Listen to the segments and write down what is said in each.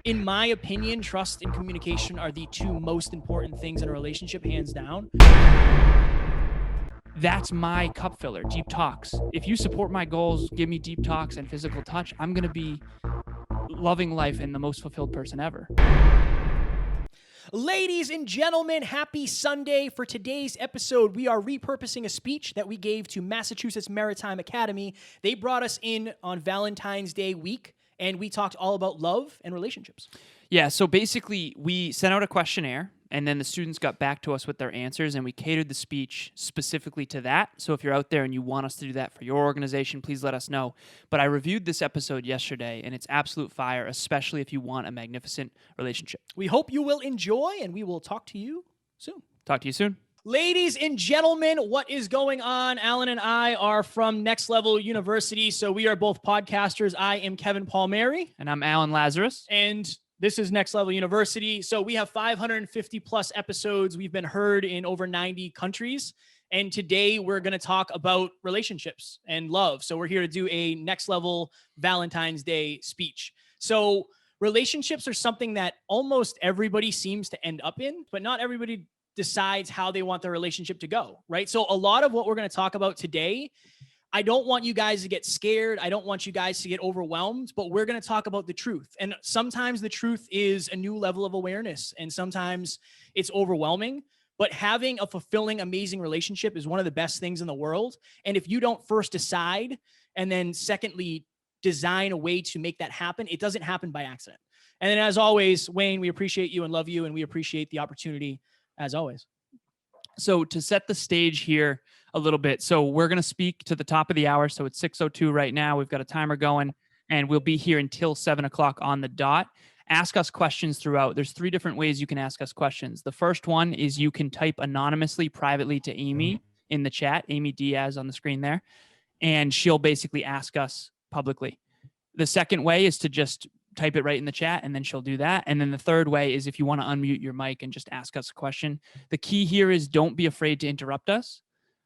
In my opinion, trust and communication are the two most important things in a relationship, hands down. That's my cup filler, deep talks. If you support my goals, give me deep talks and physical touch, I'm going to be loving life and the most fulfilled person ever. Ladies and gentlemen, happy Sunday. For today's episode, we are repurposing a speech that we gave to Massachusetts Maritime Academy. They brought us in on Valentine's Day week, and we talked all about love and relationships. Yeah, so basically we sent out a questionnaire, and then the students got back to us with their answers, and we catered the speech specifically to that. So if you're out there and you want us to do that for your organization, please let us know. But I reviewed this episode yesterday, and it's absolute fire, especially if you want a magnificent relationship. We hope you will enjoy, and we will talk to you soon. Talk to you soon. Ladies and gentlemen, what is going on? Alan and I are from Next Level University, so we are both podcasters. I am Kevin Palmieri. And I'm Alan Lazarus. And this is Next Level University. So we have 550 plus episodes. We've been heard in over 90 countries. And today we're going to talk about relationships and love. So we're here to do a Next Level Valentine's Day speech. So relationships are something that almost everybody seems to end up in, but not everybody decides how they want their relationship to go, right? So a lot of what we're going to talk about today, I don't want you guys to get scared. I don't want you guys to get overwhelmed, but we're going to talk about the truth. And sometimes the truth is a new level of awareness, and sometimes it's overwhelming. But having a fulfilling, amazing relationship is one of the best things in the world. And if you don't first decide and then secondly design a way to make that happen, it doesn't happen by accident. And then as always, Wayne, we appreciate you and love you, and we appreciate the opportunity as always. So to set the stage here a little bit, so we're going to speak to the top of the hour. So it's 6:02 right now. We've got a timer going, and we'll be here until 7 o'clock on the dot. Ask us questions throughout. There's 3 different ways you can ask us questions. The first one is you can type anonymously, privately to Amy in the chat, Amy Diaz on the screen there, and she'll basically ask us publicly. The second way is to just type it right in the chat, and then she'll do that. And then the third way is if you want to unmute your mic and just ask us a question. The key here is don't be afraid to interrupt us.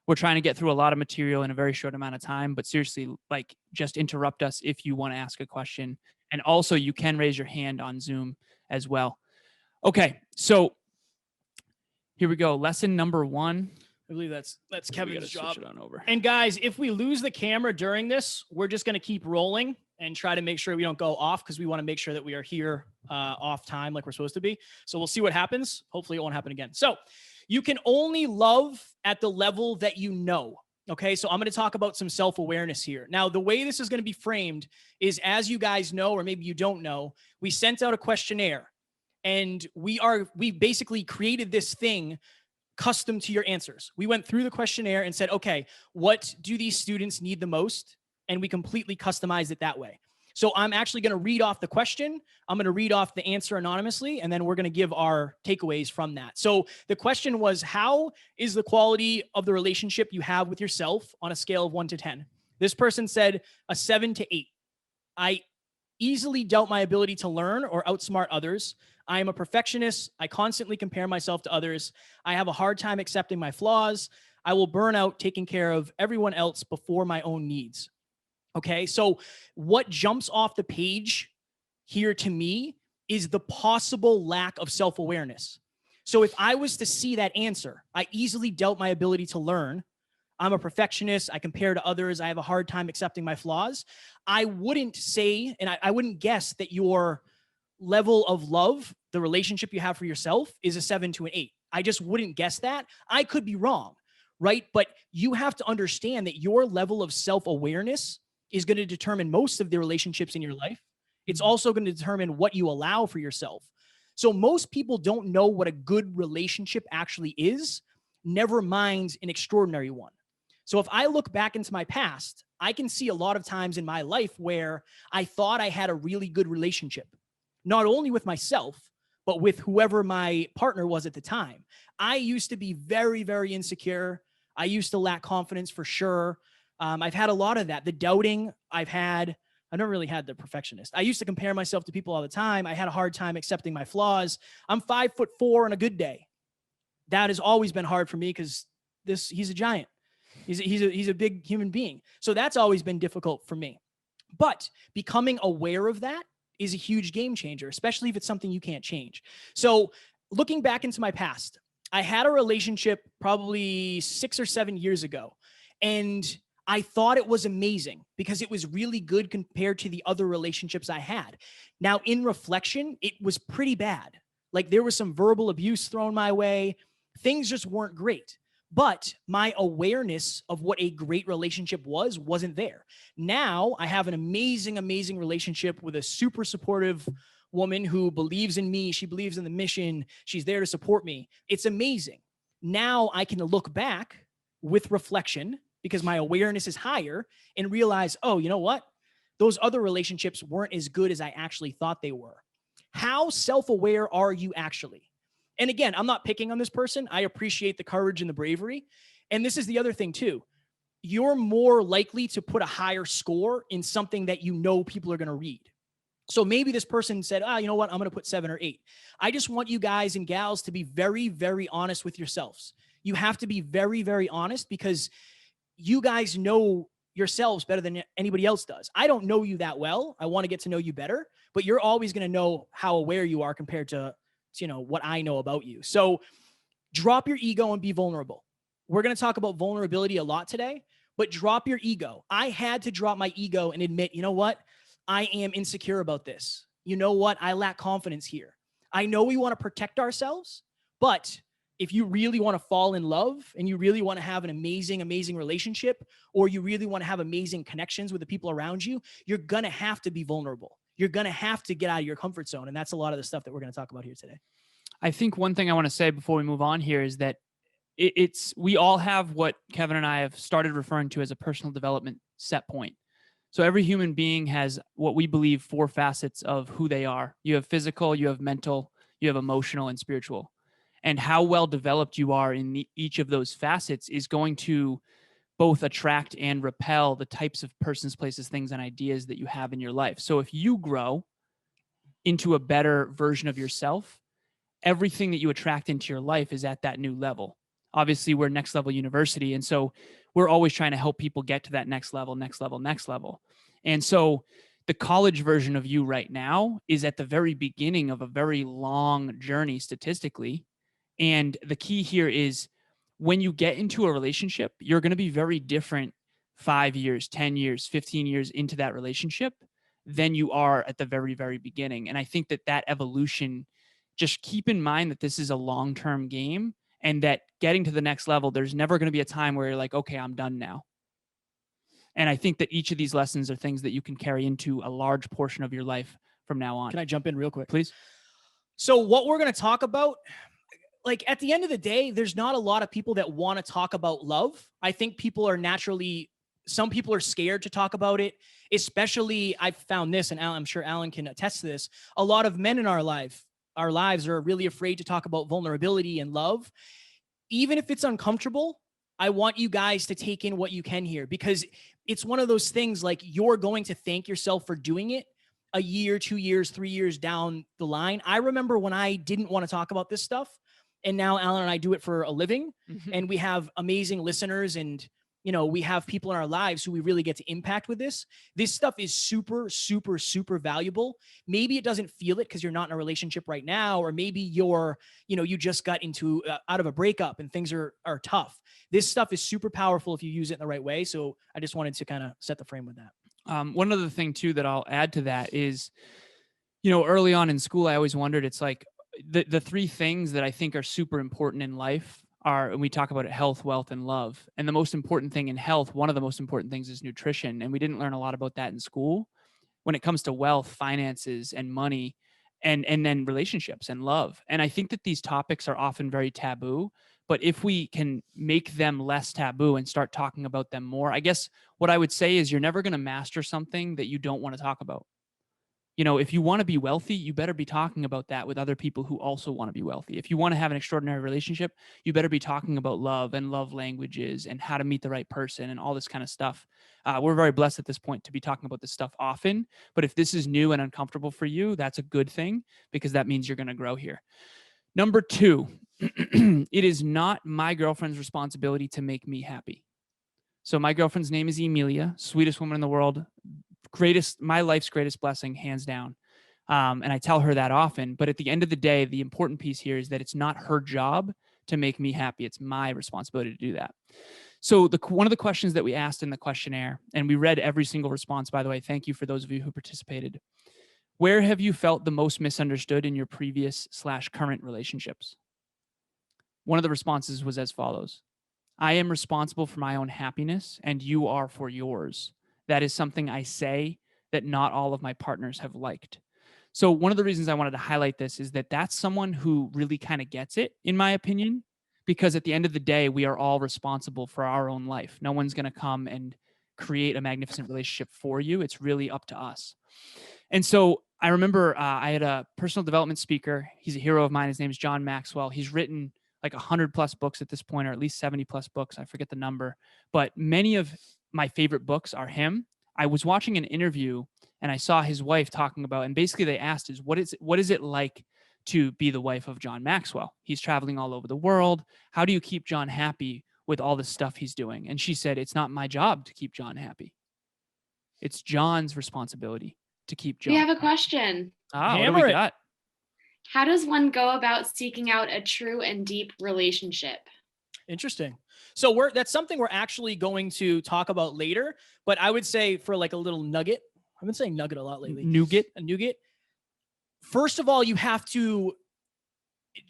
We're trying to get through a lot of material in a very short amount of time, but seriously, like, just interrupt us if you want to ask a question. And also you can raise your hand on Zoom as well. Okay, so here we go. Lesson number 1. I believe that's Kevin's job. Switch it on over. And guys, if we lose the camera during this, we're just going to keep rolling and try to make sure we don't go off, because we want to make sure that we are here off time like we're supposed to be. So we'll see what happens. Hopefully it won't happen again. So you can only love at the level that you know. Okay, so I'm going to talk about some self-awareness here. Now, the way this is going to be framed is, as you guys know, or maybe you don't know, we sent out a questionnaire, and we basically created this thing custom to your answers. We went through the questionnaire and said, okay, what do these students need the most? And we completely customized it that way. So I'm actually going to read off the question. I'm going to read off the answer anonymously, and then we're going to give our takeaways from that. So the question was, how is the quality of the relationship you have with yourself on a scale of 1 to 10? This person said a 7 to 8. I easily doubt my ability to learn or outsmart others. I am a perfectionist. I constantly compare myself to others. I have a hard time accepting my flaws. I will burn out taking care of everyone else before my own needs. Okay, so what jumps off the page here to me is the possible lack of self-awareness. So if I was to see that answer, I easily doubt my ability to learn. I'm a perfectionist. I compare to others. I have a hard time accepting my flaws. I wouldn't say, and I wouldn't guess that your level of love, the relationship you have for yourself, is a 7 to an 8. I just wouldn't guess that. I could be wrong, right? But you have to understand that your level of self-awareness is going to determine most of the relationships in your life. It's also going to determine what you allow for yourself. So most people don't know what a good relationship actually is, never mind an extraordinary one. So if I look back into my past, I can see a lot of times in my life where I thought I had a really good relationship, not only with myself, but with whoever my partner was at the time. I used to be very, very insecure. I used to lack confidence for sure. I've had a lot of that. The doubting I've never really had the perfectionist. I used to compare myself to people all the time. I had a hard time accepting my flaws. I'm 5'4" on a good day. That has always been hard for me because he's a giant. He's a big human being. So that's always been difficult for me. But becoming aware of that is a huge game changer, especially if it's something you can't change. So looking back into my past, I had a relationship probably 6 or 7 years ago, and I thought it was amazing because it was really good compared to the other relationships I had. Now, in reflection, it was pretty bad. Like, there was some verbal abuse thrown my way. Things just weren't great. But my awareness of what a great relationship wasn't there. Now I have an amazing, amazing relationship with a super supportive woman who believes in me. She believes in the mission. She's there to support me. It's amazing. Now I can look back with reflection because my awareness is higher and realize, oh, you know what? Those other relationships weren't as good as I actually thought they were. How self-aware are you actually? And again, I'm not picking on this person. I appreciate the courage and the bravery. And this is the other thing too. You're more likely to put a higher score in something that you know people are going to read. So maybe this person said, you know what? I'm going to put 7 or 8. I just want you guys and gals to be very, very honest with yourselves. You have to be very, very honest because you guys know yourselves better than anybody else does. I don't know you that well. I want to get to know you better, but you're always going to know how aware you are compared to what I know about you. So drop your ego and be vulnerable. We're going to talk about vulnerability a lot today, but drop your ego. I had to drop my ego and admit, you know what? I am insecure about this. You know what? I lack confidence here. I know we want to protect ourselves, but if you really want to fall in love and you really want to have an amazing, amazing relationship, or you really want to have amazing connections with the people around you, you're going to have to be vulnerable. You're going to have to get out of your comfort zone. And that's a lot of the stuff that we're going to talk about here today. I think one thing I want to say before we move on here is that we all have what Kevin and I have started referring to as a personal development set point. So every human being has what we believe 4 facets of who they are. You have physical, you have mental, you have emotional, and spiritual. And how well developed you are in each of those facets is going to both attract and repel the types of persons, places, things, and ideas that you have in your life. So if you grow into a better version of yourself, everything that you attract into your life is at that new level. Obviously, we're Next Level University, and so we're always trying to help people get to that next level, next level, next level. And so the college version of you right now is at the very beginning of a very long journey statistically. And the key here is when you get into a relationship, you're going to be very different 5 years, 10 years, 15 years into that relationship than you are at the very, very beginning. And I think that evolution, just keep in mind that this is a long-term game and that getting to the next level, there's never going to be a time where you're like, okay, I'm done now. And I think that each of these lessons are things that you can carry into a large portion of your life from now on. Can I jump in real quick? Please. So what we're going to talk about, like at the end of the day, there's not a lot of people that want to talk about love. I think some people are scared to talk about it, especially I've found this, and I'm sure Alan can attest to this. A lot of men in our lives are really afraid to talk about vulnerability and love. Even if it's uncomfortable, I want you guys to take in what you can here, because it's one of those things like you're going to thank yourself for doing it a year, 2 years, 3 years down the line. I remember when I didn't want to talk about this stuff, and now Alan and I do it for a living, and we have amazing listeners, and we have people in our lives who we really get to impact with this. This stuff is super, super, super valuable. Maybe it doesn't feel it because you're not in a relationship right now, or maybe you just got out of a breakup and things are tough. This stuff is super powerful if you use it in the right way. So I just wanted to kind of set the frame with that. One other thing too that I'll add to that is, early on in school, I always wondered, it's like the 3 things that I think are super important in life are, and we talk about it, health, wealth, and love. And the most important thing in health, one of the most important things is nutrition. And we didn't learn a lot about that in school. When it comes to wealth, finances, and money, and then relationships and love. And I think that these topics are often very taboo, but if we can make them less taboo and start talking about them more, I guess what I would say is you're never going to master something that you don't want to talk about. If you want to be wealthy, you better be talking about that with other people who also want to be wealthy. If you want to have an extraordinary relationship, you better be talking about love and love languages and how to meet the right person and all this kind of stuff. We're very blessed at this point to be talking about this stuff often. But if this is new and uncomfortable for you, that's a good thing, because that means you're going to grow here. Number 2, it is not my girlfriend's responsibility to make me happy. So my girlfriend's name is Emilia, sweetest woman in the world. My life's greatest blessing, hands down. And I tell her that often, but at the end of the day, the important piece here is that it's not her job to make me happy. It's my responsibility to do that. So one of the questions that we asked in the questionnaire, and we read every single response, by the way, thank you for those of you who participated. Where have you felt the most misunderstood in your previous/current relationships? One of the responses was as follows: I am responsible for my own happiness and you are for yours. That is something I say that not all of my partners have liked. So one of the reasons I wanted to highlight this is that that's someone who really kind of gets it, in my opinion, because at the end of the day, we are all responsible for our own life. No one's going to come and create a magnificent relationship for you. It's really up to us. And so I remember I had a personal development speaker. He's a hero of mine. His name is John Maxwell. He's written like 100+ books at this point, or at least 70+ books. I forget the number, but many of my favorite books are him. I was watching an interview and I saw his wife talking about, and basically they asked is, what is it like to be the wife of John Maxwell? He's traveling all over the world. How do you keep John happy with all the stuff he's doing? And she said, it's not my job to keep John happy. It's John's responsibility to keep John. We have a question. What do Hammer we it. got? How does one go about seeking out a true and deep relationship? Interesting. So that's something we're actually going to talk about later, but I would say for like a little nugget, I've been saying nugget a lot lately. Nougat. A nougat. First of all, you have to,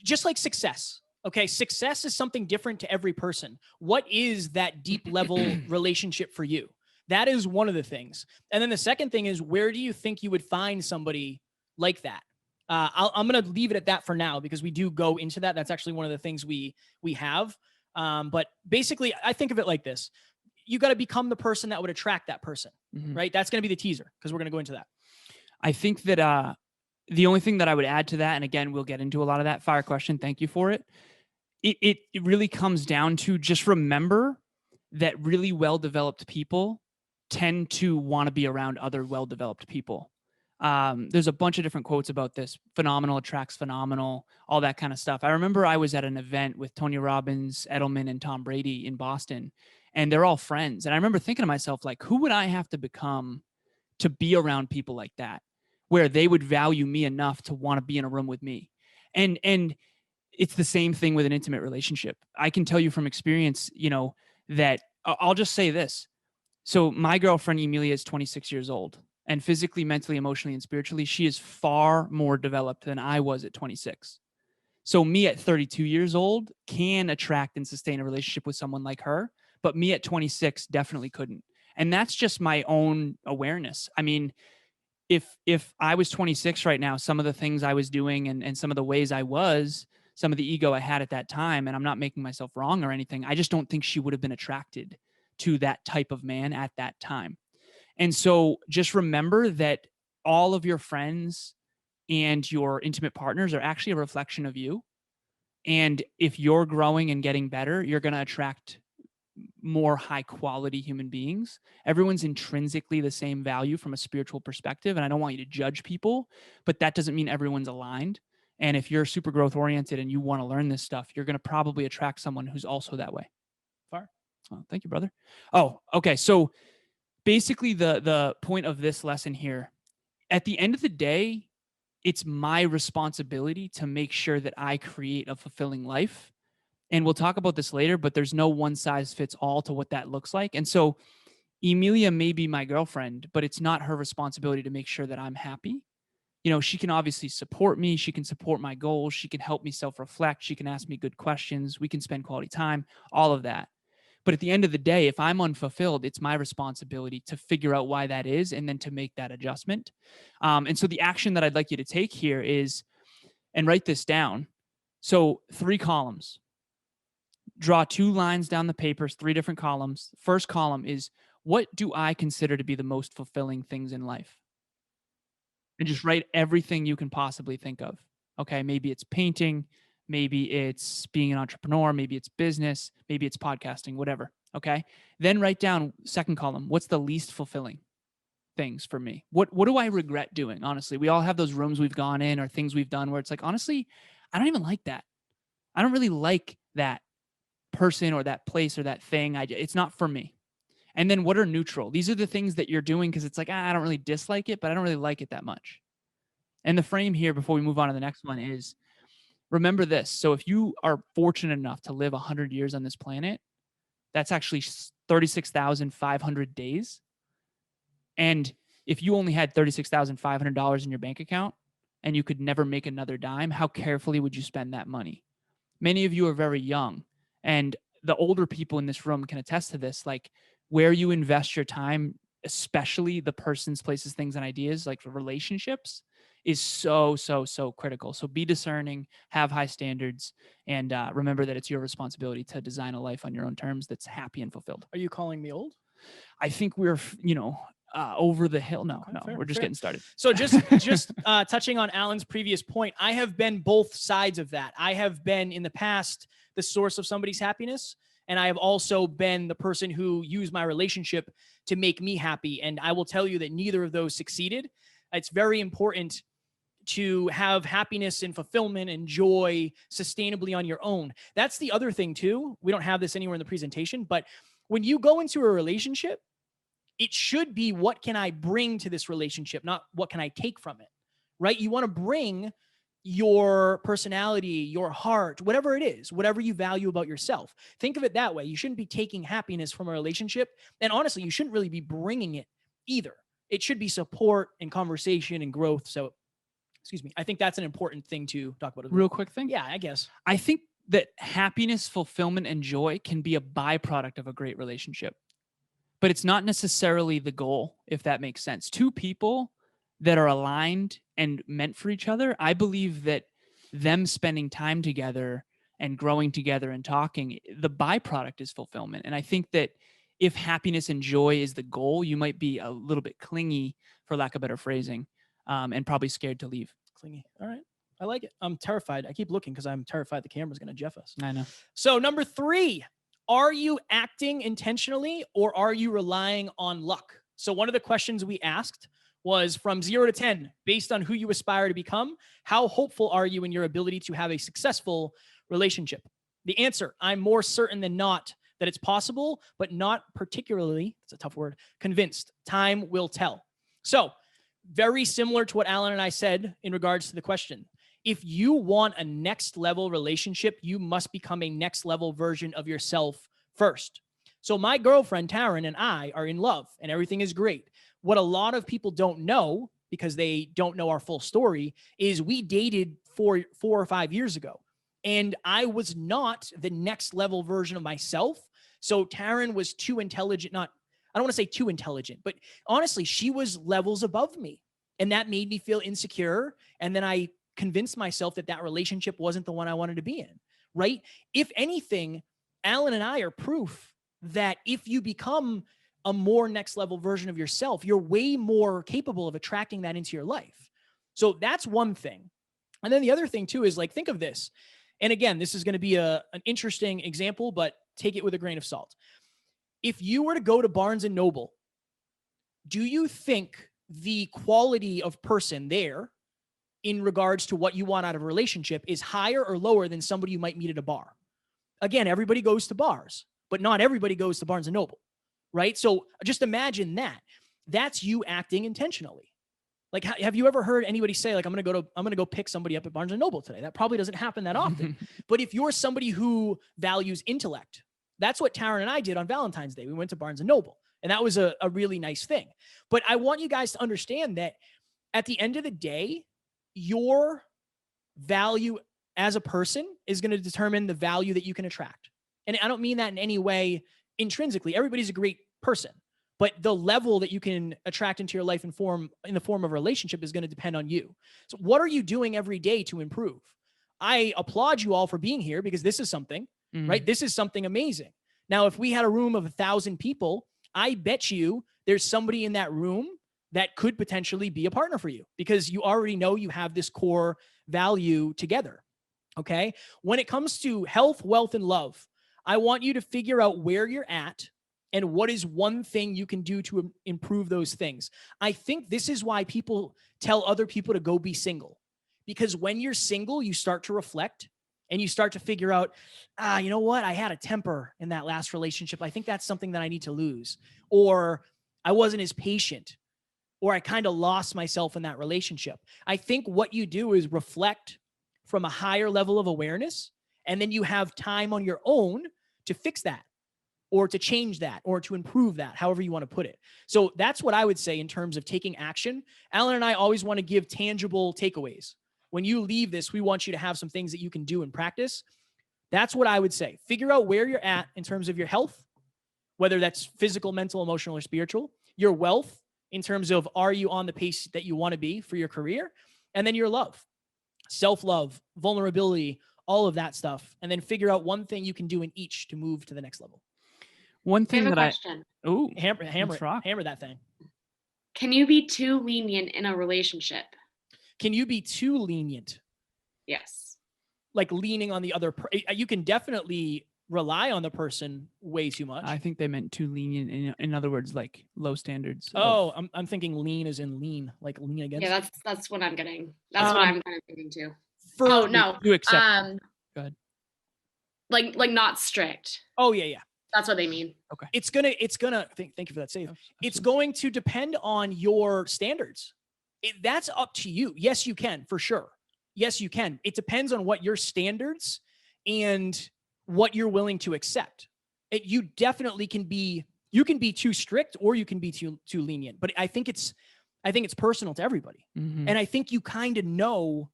just like success. Okay. Success is something different to every person. What is that deep level relationship for you? That is one of the things. And then the second thing is, where do you think you would find somebody like that? I'm going to leave it at that for now because we do go into that. That's actually one of the things we have. But basically, I think of it like this. You got to become the person that would attract that person, right? That's going to be the teaser because we're going to go into that. I think that the only thing that I would add to that, and again, we'll get into a lot of that fire question. Thank you for it. It really comes down to just remember that really well-developed people tend to want to be around other well-developed people. There's a bunch of different quotes about this. Phenomenal attracts phenomenal, all that kind of stuff. I remember I was at an event with Tony Robbins, Edelman, and Tom Brady in Boston, and they're all friends. And I remember thinking to myself, like, who would I have to become to be around people like that, where they would value me enough to want to be in a room with me? And it's the same thing with an intimate relationship. I can tell you from experience, that I'll just say this. So my girlfriend, Emilia, is 26 years old. And physically, mentally, emotionally, and spiritually, she is far more developed than I was at 26. So me at 32 years old can attract and sustain a relationship with someone like her, but me at 26 definitely couldn't. And that's just my own awareness. I mean, if I was 26 right now, some of the things I was doing and some of the ways I was, some of the ego I had at that time, and I'm not making myself wrong or anything, I just don't think she would have been attracted to that type of man at that time. And so just remember that all of your friends and your intimate partners are actually a reflection of you. And if you're growing and getting better, you're going to attract more high quality human beings. Everyone's intrinsically the same value from a spiritual perspective. And I don't want you to judge people, but that doesn't mean everyone's aligned. And if you're super growth oriented and you want to learn this stuff, you're going to probably attract someone who's also that way. Far. Oh, thank you, brother. Oh, okay. So basically the point of this lesson here, at the end of the day, it's my responsibility to make sure that I create a fulfilling life. And we'll talk about this later, but there's no one size fits all to what that looks like. And so Emilia may be my girlfriend, but it's not her responsibility to make sure that I'm happy. She can obviously support me. She can support my goals. She can help me self-reflect. She can ask me good questions. We can spend quality time, all of that. But at the end of the day, if I'm unfulfilled, it's my responsibility to figure out why that is and then to make that adjustment. And so the action that I'd like you to take here is, and write this down. So 3 columns. Draw 2 lines down the papers, 3 different columns. First column is, what do I consider to be the most fulfilling things in life? And just write everything you can possibly think of. Okay, maybe it's painting. Maybe it's being an entrepreneur. Maybe it's business. Maybe it's podcasting, whatever. Okay. Then write down, second column, what's the least fulfilling things for me? What do I regret doing? Honestly, we all have those rooms we've gone in or things we've done where it's like, honestly, I don't even like that. I don't really like that person or that place or that thing. It's not for me. And then what are neutral? These are the things that you're doing because it's like, I don't really dislike it, but I don't really like it that much. And the frame here before we move on to the next one is, remember this. So if you are fortunate enough to live 100 years on this planet, that's actually 36,500 days. And if you only had $36,500 in your bank account and you could never make another dime, how carefully would you spend that money? Many of you are very young, and the older people in this room can attest to this. Like, where you invest your time, especially the persons, places, things, and ideas, like relationships, is so critical. So be discerning, have high standards, and remember that it's your responsibility to design a life on your own terms that's happy and fulfilled. Are you calling me old? I think we're, over the hill. No, Okay, we're just getting started. So just touching on Alan's previous point, I have been both sides of that. I have been in the past the source of somebody's happiness, and I have also been the person who used my relationship to make me happy. And I will tell you that neither of those succeeded. It's very important to have happiness and fulfillment and joy sustainably on your own. That's the other thing too. We don't have this anywhere in the presentation, but when you go into a relationship, it should be, what can I bring to this relationship, not what can I take from it, right? You want to bring your personality, your heart, whatever it is, whatever you value about yourself. Think of it that way. You shouldn't be taking happiness from a relationship. And honestly, you shouldn't really be bringing it either. It should be support and conversation and growth. So, excuse me, I think that's an important thing to talk about. Real quick thing. Yeah, I guess. I think that happiness, fulfillment, and joy can be a byproduct of a great relationship, but it's not necessarily the goal, if that makes sense. Two people that are aligned and meant for each other, I believe that them spending time together and growing together and talking, the byproduct is fulfillment. And I think that if happiness and joy is the goal, you might be a little bit clingy, for lack of better phrasing, and probably scared to leave. Clingy. All right. I like it. I'm terrified. I keep looking because I'm terrified the camera's going to jeff us. I know. So number 3, are you acting intentionally or are you relying on luck? So one of the questions we asked was, from 0 to 10, based on who you aspire to become, how hopeful are you in your ability to have a successful relationship? The answer, I'm more certain than not that it's possible, but not particularly, it's a tough word, convinced. Time will tell. So very similar to what Alan and I said in regards to the question. If you want a next level relationship, you must become a next level version of yourself first. So my girlfriend, Taryn, and I are in love and everything is great. What a lot of people don't know, because they don't know our full story, is we dated 4 or 5 years ago. And I was not the next level version of myself. So Taryn was too intelligent, I don't want to say too intelligent, but honestly, she was levels above me. And that made me feel insecure. And then I convinced myself that that relationship wasn't the one I wanted to be in, right? If anything, Alan and I are proof that if you become a more next level version of yourself, you're way more capable of attracting that into your life. So that's one thing. And then the other thing too is, like, think of this. And again, this is going to be an interesting example, but take it with a grain of salt. If you were to go to Barnes and Noble, do you think the quality of person there in regards to what you want out of a relationship is higher or lower than somebody you might meet at a bar? Again, everybody goes to bars, but not everybody goes to Barnes and Noble, right? So just imagine that. That's you acting intentionally. Like, have you ever heard anybody say, like, I'm going to go pick somebody up at Barnes and Noble today? That probably doesn't happen that often. But if you're somebody who values intellect, that's what Taryn and I did on Valentine's Day. We went to Barnes and Noble, and that was a really nice thing. But I want you guys to understand that at the end of the day, your value as a person is going to determine the value that you can attract. And I don't mean that in any way intrinsically. Everybody's a great person, but the level that you can attract into your life in the form of a relationship is going to depend on you. So what are you doing every day to improve? I applaud you all for being here, because this is something, right? This is something amazing. Now, if we had a room of 1,000 people, I bet you there's somebody in that room that could potentially be a partner for you, because you already know you have this core value together. Okay. When it comes to health, wealth, and love, I want you to figure out where you're at and what is one thing you can do to improve those things. I think this is why people tell other people to go be single, because when you're single, you start to reflect and you start to figure out, you know what? I had a temper in that last relationship. I think that's something that I need to lose. Or I wasn't as patient. or I kind of lost myself in that relationship. I think what you do is reflect from a higher level of awareness, and then you have time on your own to fix that or to change that or to improve that, however you want to put it. So that's what I would say in terms of taking action. Alan and I always want to give tangible takeaways. When you leave this, we want you to have some things that you can do in practice. That's what I would say. Figure out where you're at in terms of your health, whether that's physical, mental, emotional, or spiritual, your wealth in terms of, are you on the pace that you want to be for your career? And then your love, self-love, vulnerability, all of that stuff. And then figure out one thing you can do in each to move to the next level. One I thing have a that question. Hammer that thing. Can you be too lenient in a relationship? Can you be too lenient? Yes. Like leaning on the other you can definitely rely on the person way too much. I think they meant too lenient. In other words, like low standards. Oh, I'm thinking lean as in lean, like lean against. Yeah, that's what I'm getting. That's what I'm kind of thinking too. For, oh no. You accept. Go ahead. Like not strict. Oh yeah. That's what they mean. Okay. It's gonna thank you for that save. It's going to depend on your standards. That's up to you. Yes, you can, for sure. Yes, you can. It depends on what your standards and what you're willing to accept. You definitely can be too strict or you can be too lenient. But I think it's personal to everybody. Mm-hmm. And I think you kind of know,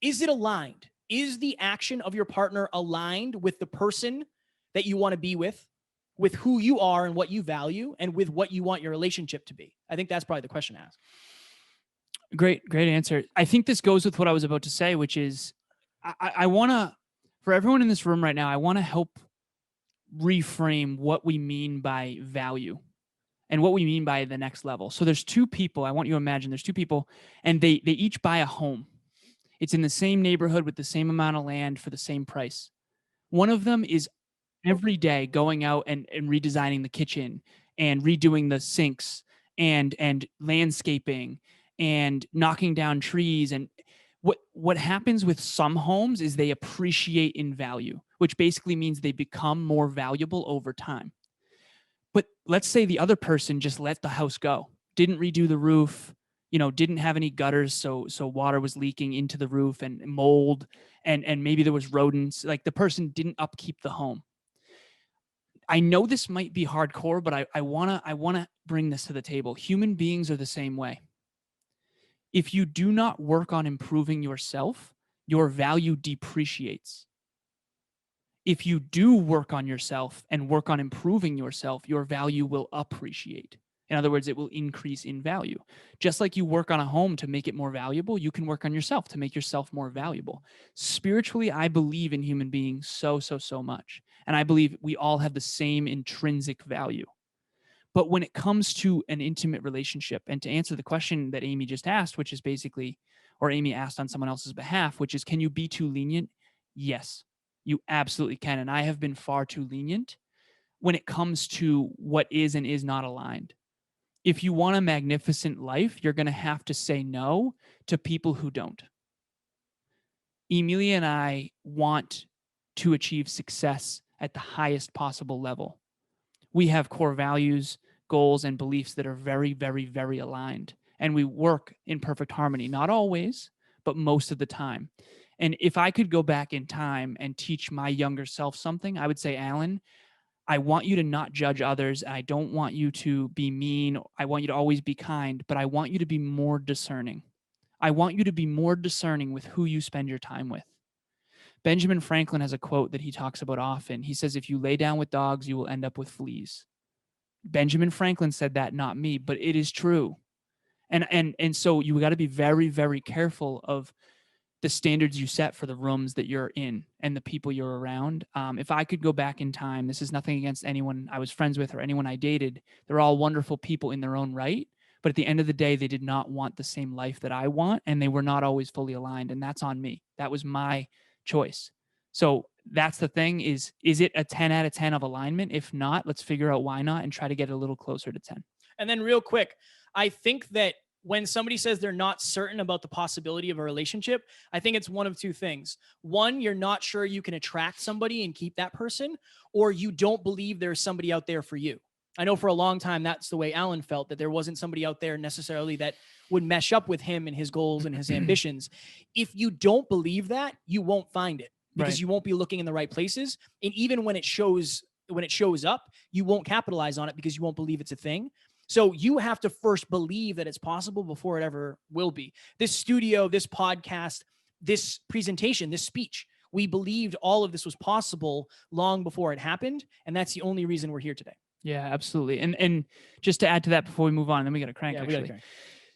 is it aligned? Is the action of your partner aligned with the person that you want to be with who you are and what you value, and with what you want your relationship to be? I think that's probably the question to ask. Great answer. I think this goes with what I was about to say, which is I want to, for everyone in this room right now, I want to help reframe what we mean by value and what we mean by the next level. So there's two people. I want you to imagine there's two people, and they each buy a home. It's in the same neighborhood with the same amount of land for the same price. One of them is every day going out and redesigning the kitchen and redoing the sinks and landscaping and knocking down trees. And what happens with some homes is they appreciate in value, which basically means they become more valuable over time. But let's say the other person just let the house go, didn't redo the roof, didn't have any gutters, so water was leaking into the roof and mold, and maybe there was rodents. Like, the person didn't upkeep the home. I know this might be hardcore, but I wanna bring this to the table. Human beings are the same way. If you do not work on improving yourself, your value depreciates. If you do work on yourself and work on improving yourself, your value will appreciate. In other words, it will increase in value. Just like you work on a home to make it more valuable, you can work on yourself to make yourself more valuable. Spiritually, I believe in human beings so much. And I believe we all have the same intrinsic value. But when it comes to an intimate relationship, and to answer the question that Amy just asked, which is basically, or Amy asked on someone else's behalf, which is, can you be too lenient? Yes, you absolutely can. And I have been far too lenient when it comes to what is and is not aligned. If you want a magnificent life, you're going to have to say no to people who don't. Emilia and I want to achieve success at the highest possible level. We have core values, goals, and beliefs that are very, very, very aligned. And we work in perfect harmony, not always, but most of the time. And if I could go back in time and teach my younger self something, I would say, Alan, I want you to not judge others. I don't want you to be mean. I want you to always be kind, but I want you to be more discerning. I want you to be more discerning with who you spend your time with. Benjamin Franklin has a quote that he talks about often. He says, if you lay down with dogs, you will end up with fleas. Benjamin Franklin said that, not me, but it is true. And so you got to be very, very careful of the standards you set for the rooms that you're in and the people you're around. If I could go back in time, this is nothing against anyone I was friends with or anyone I dated. They're all wonderful people in their own right. But at the end of the day, they did not want the same life that I want, and they were not always fully aligned. And that's on me. That was my choice. So that's the thing, is it a 10 out of 10 of alignment? If not, let's figure out why not and try to get a little closer to 10. And then real quick, I think that when somebody says they're not certain about the possibility of a relationship, I think it's one of two things. One, you're not sure you can attract somebody and keep that person, or you don't believe there's somebody out there for you. I know for a long time, that's the way Alan felt, that there wasn't somebody out there necessarily that would mesh up with him and his goals and his ambitions. If you don't believe that, you won't find it because Right. you won't be looking in the right places. And even when it shows up, you won't capitalize on it because you won't believe it's a thing. So you have to first believe that it's possible before it ever will be. This studio, this podcast, this presentation, this speech, we believed all of this was possible long before it happened. And that's the only reason we're here today. Yeah, absolutely. And just to add to that before we move on, then we got to crank Yeah, we actually. gotta crank.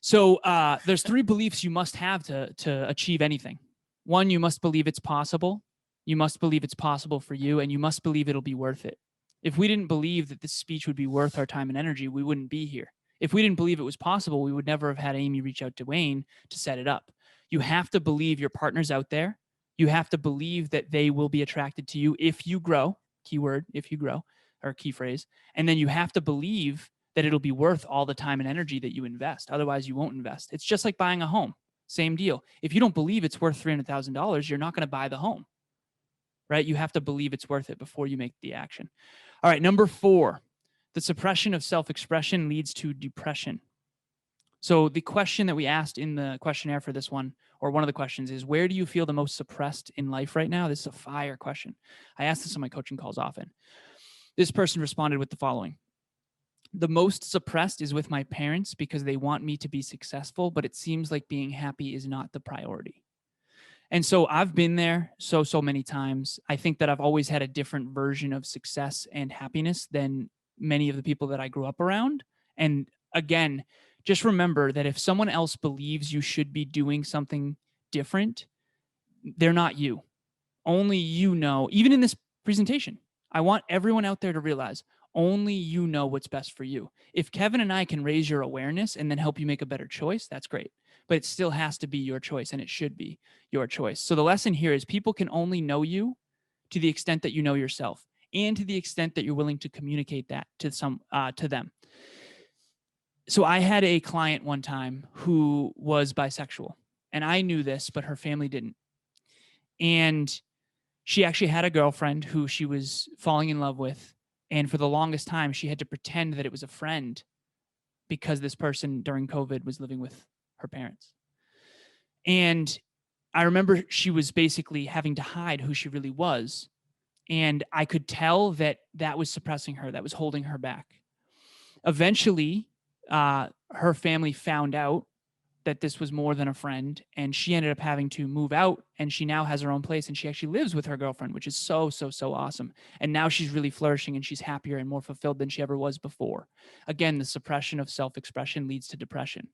So there's 3 beliefs you must have to achieve anything. 1, you must believe it's possible. You must believe it's possible for you, and you must believe it'll be worth it. If we didn't believe that this speech would be worth our time and energy, we wouldn't be here. If we didn't believe it was possible, we would never have had Amy reach out to Wayne to set it up. You have to believe your partner's out there. You have to believe that they will be attracted to you if you grow, keyword, if you grow, or key phrase. And then you have to believe that it'll be worth all the time and energy that you invest. Otherwise, you won't invest. It's just like buying a home. Same deal. If you don't believe it's worth $300,000, you're not going to buy the home, right? You have to believe it's worth it before you make the action. All right, number 4, the suppression of self-expression leads to depression. So the question that we asked in the questionnaire for this one, or one of the questions, is where do you feel the most suppressed in life right now? This is a fire question. I ask this on my coaching calls often. This person responded with the following: the most suppressed is with my parents because they want me to be successful, but it seems like being happy is not the priority. And so I've been there so many times. I think that I've always had a different version of success and happiness than many of the people that I grew up around. And again, just remember that if someone else believes you should be doing something different, they're not you. Only you know. Even in this presentation, I want everyone out there to realize only you know what's best for you. If Kevin and I can raise your awareness and then help you make a better choice, that's great. But it still has to be your choice, and it should be your choice. So the lesson here is people can only know you to the extent that you know yourself, and to the extent that you're willing to communicate that to them. So I had a client one time who was bisexual, and I knew this, but her family didn't. And she actually had a girlfriend who she was falling in love with. And for the longest time, she had to pretend that it was a friend because this person during COVID was living with her parents. And I remember she was basically having to hide who she really was. And I could tell that that was suppressing her, that was holding her back. Eventually, her family found out that this was more than a friend, and she ended up having to move out, and she now has her own place, and she actually lives with her girlfriend, which is so awesome. And now she's really flourishing, and she's happier and more fulfilled than she ever was before. Again, the suppression of self-expression leads to depression.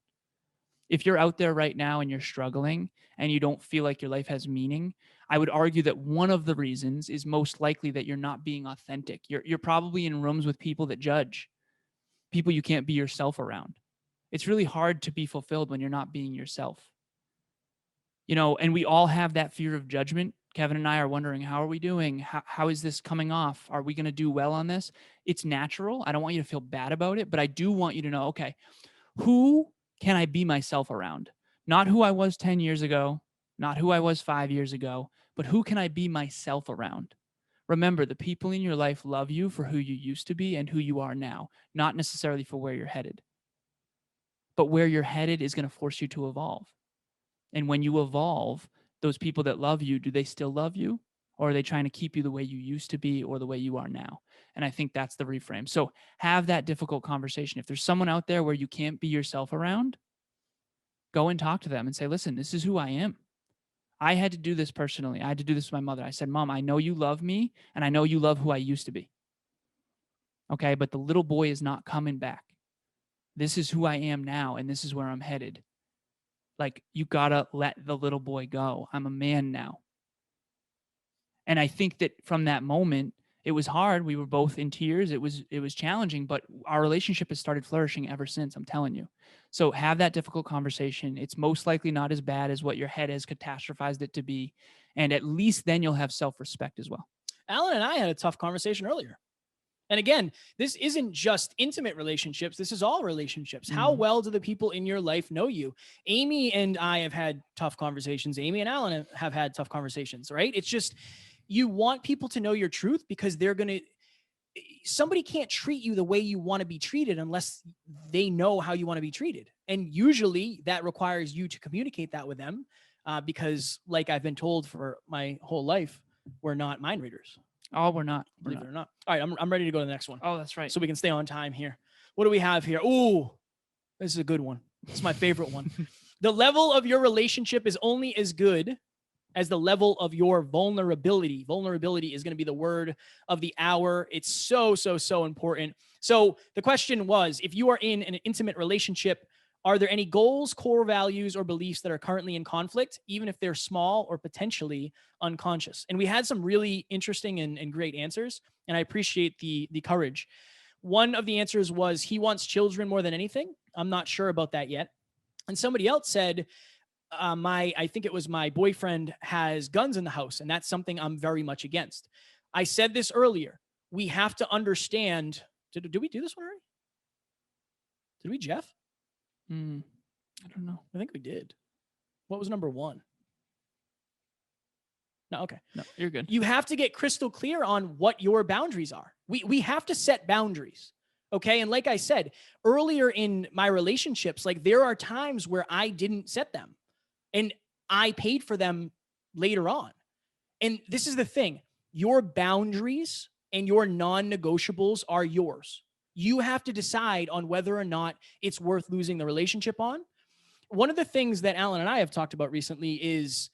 If you're out there right now and you're struggling and you don't feel like your life has meaning, I would argue that one of the reasons is most likely that you're not being authentic. You're probably in rooms with people that judge, people you can't be yourself around. It's really hard to be fulfilled when you're not being yourself. You know, and we all have that fear of judgment. Kevin and I are wondering, how are we doing? How is this coming off? Are we going to do well on this? It's natural. I don't want you to feel bad about it, but I do want you to know, okay, who can I be myself around? Not who I was 10 years ago, not who I was 5 years ago, but who can I be myself around? Remember, the people in your life love you for who you used to be and who you are now, not necessarily for where you're headed. But where you're headed is going to force you to evolve. And when you evolve, those people that love you, do they still love you? Or are they trying to keep you the way you used to be or the way you are now? And I think that's the reframe. So have that difficult conversation. If there's someone out there where you can't be yourself around, go and talk to them and say, listen, this is who I am. I had to do this personally. I had to do this with my mother. I said, Mom, I know you love me and I know you love who I used to be. Okay, but the little boy is not coming back. This is who I am now, and this is where I'm headed. Like, you gotta let the little boy go. I'm a man now. And I think that from that moment, it was hard. We were both in tears. It was challenging, but our relationship has started flourishing ever since, I'm telling you. So have that difficult conversation. It's most likely not as bad as what your head has catastrophized it to be. And at least then you'll have self-respect as well. Alan and I had a tough conversation earlier. And again, this isn't just intimate relationships. This is all relationships. How well do the people in your life know you? Amy and I have had tough conversations. Amy and Alan have had tough conversations, right? It's just, you want people to know your truth because they're going to, somebody can't treat you the way you want to be treated unless they know how you want to be treated. And usually that requires you to communicate that with them, because like I've been told for my whole life, we're not mind readers. Oh, we're not. Believe it or not. All right, I'm ready to go to the next one. Oh, that's right. So we can stay on time here. What do we have here? Ooh, this is a good one. It's my favorite one. The level of your relationship is only as good as the level of your vulnerability. Vulnerability is going to be the word of the hour. It's so, so, so important. So the question was, if you are in an intimate relationship, are there any goals, core values, or beliefs that are currently in conflict, even if they're small or potentially unconscious? And we had some really interesting and great answers, and I appreciate the courage. One of the answers was he wants children more than anything. I'm not sure about that yet. And somebody else said, I think it was my boyfriend has guns in the house, and that's something I'm very much against. I said this earlier. We have to understand. Did we do this one already? Did we, Jeff? I don't know. I think we did. What was number one? No, okay. No, you're good. You have to get crystal clear on what your boundaries are. We have to set boundaries. Okay. And like I said earlier in my relationships, like there are times where I didn't set them and I paid for them later on. And this is the thing. Your boundaries and your non-negotiables are yours. You have to decide on whether or not it's worth losing the relationship on. One of the things that Alan and I have talked about recently is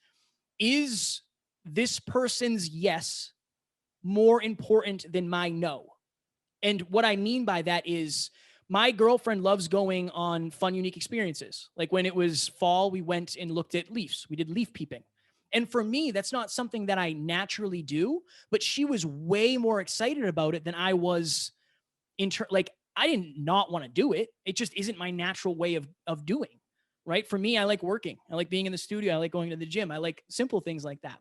this person's yes more important than my no? And what I mean by that is my girlfriend loves going on fun, unique experiences. Like when it was fall, we went and looked at leaves. We did leaf peeping. And for me, that's not something that I naturally do, but she was way more excited about it than I was like I didn't not want to do it. It just isn't my natural way of doing, right? For me, I like working. I like being in the studio. I like going to the gym. I like simple things like that.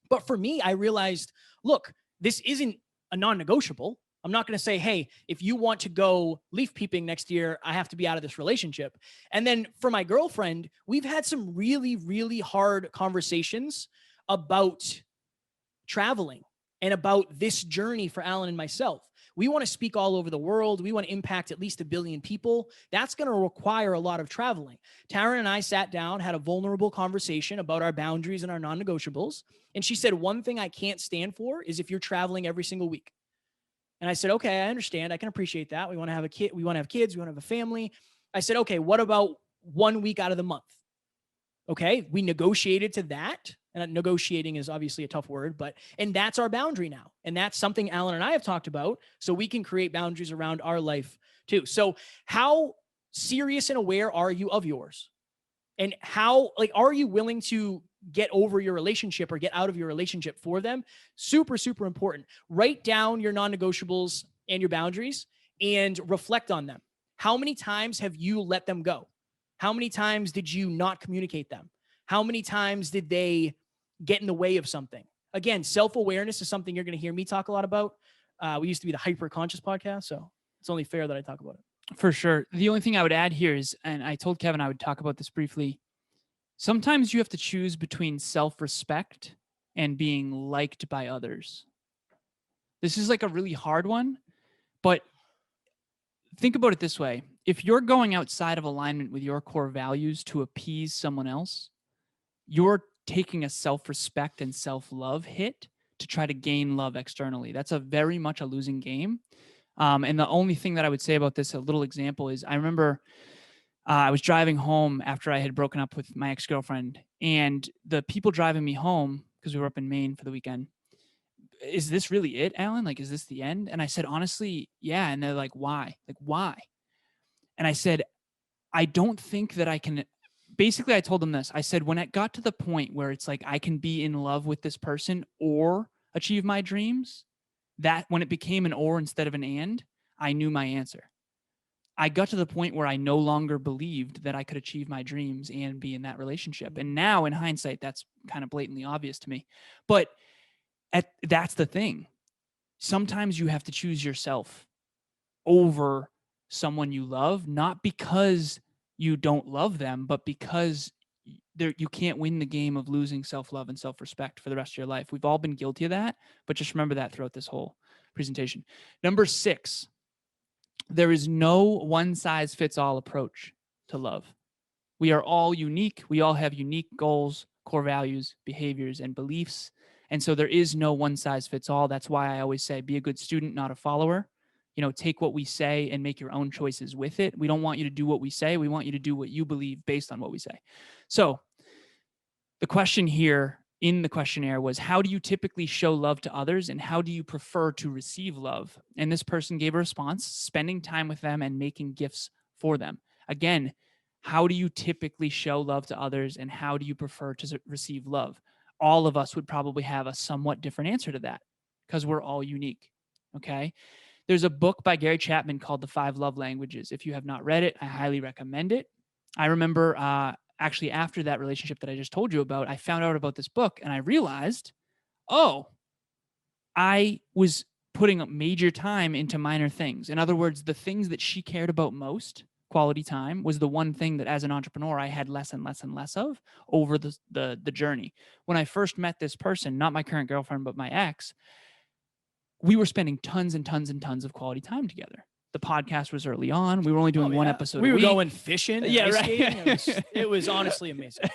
But for me, I realized, look, this isn't a non-negotiable. I'm not going to say, hey, if you want to go leaf peeping next year, I have to be out of this relationship. And then for my girlfriend, we've had some really, really hard conversations about traveling and about this journey for Alan and myself. We want to speak all over the world. We want to impact at least 1 billion people. That's going to require a lot of traveling. Taryn and I sat down, had a vulnerable conversation about our boundaries and our non-negotiables. And she said, one thing I can't stand for is if you're traveling every single week. And I said, okay, I understand. I can appreciate that. We want to have a kid. We want to have kids. We want to have a family. I said, okay, what about 1 week out of the month? Okay. We negotiated to that. And negotiating is obviously a tough word, and that's our boundary now. And that's something Alan and I have talked about. So we can create boundaries around our life too. So how serious and aware are you of yours? And how, are you willing to get over your relationship or get out of your relationship for them? Super, super important. Write down your non-negotiables and your boundaries and reflect on them. How many times have you let them go? How many times did you not communicate them? How many times did they get in the way of something? Again, self-awareness is something you're going to hear me talk a lot about. We used to be the Hyper Conscious podcast, so it's only fair that I talk about it. For sure. The only thing I would add here is, and I told Kevin I would talk about this briefly, sometimes you have to choose between self-respect and being liked by others. This is like a really hard one, but think about it this way. If you're going outside of alignment with your core values to appease someone else, you're taking a self-respect and self-love hit to try to gain love externally. That's very much a losing game. And the only thing that I would say about this, a little example, is I remember I was driving home after I had broken up with my ex-girlfriend, and the people driving me home, because we were up in Maine for the weekend, is this really it, Alan? Like, is this the end? And I said, honestly, yeah. And they're like, why? Like, why? And I said, I don't think that I can. Basically, I told them this. I said, when it got to the point where it's like I can be in love with this person or achieve my dreams, that when it became an or instead of an and, I knew my answer. I got to the point where I no longer believed that I could achieve my dreams and be in that relationship. And now in hindsight, that's kind of blatantly obvious to me. But that's the thing. Sometimes you have to choose yourself over someone you love, not because you don't love them, but because you can't win the game of losing self-love and self-respect for the rest of your life. We've all been guilty of that, but just remember that throughout this whole presentation. Number 6, there is no one size fits all approach to love. We are all unique. We all have unique goals, core values, behaviors, and beliefs. And so there is no one size fits all. That's why I always say, be a good student, not a follower. Take what we say and make your own choices with it. We don't want you to do what we say. We want you to do what you believe based on what we say. So the question here in the questionnaire was, how do you typically show love to others and how do you prefer to receive love? And this person gave a response, spending time with them and making gifts for them. Again, how do you typically show love to others and how do you prefer to receive love? All of us would probably have a somewhat different answer to that because we're all unique. Okay. There's a book by Gary Chapman called The 5 Love Languages. If you have not read it, I highly recommend it. I remember actually after that relationship that I just told you about, I found out about this book and I realized, I was putting major time into minor things. In other words, the things that she cared about most, quality time, was the one thing that as an entrepreneur I had less and less and less of over the journey. When I first met this person, not my current girlfriend, but my ex, we were spending tons and tons and tons of quality time together. The podcast was early on. We were only doing one episode a week. We were going fishing and ice skating. Right. It was honestly amazing.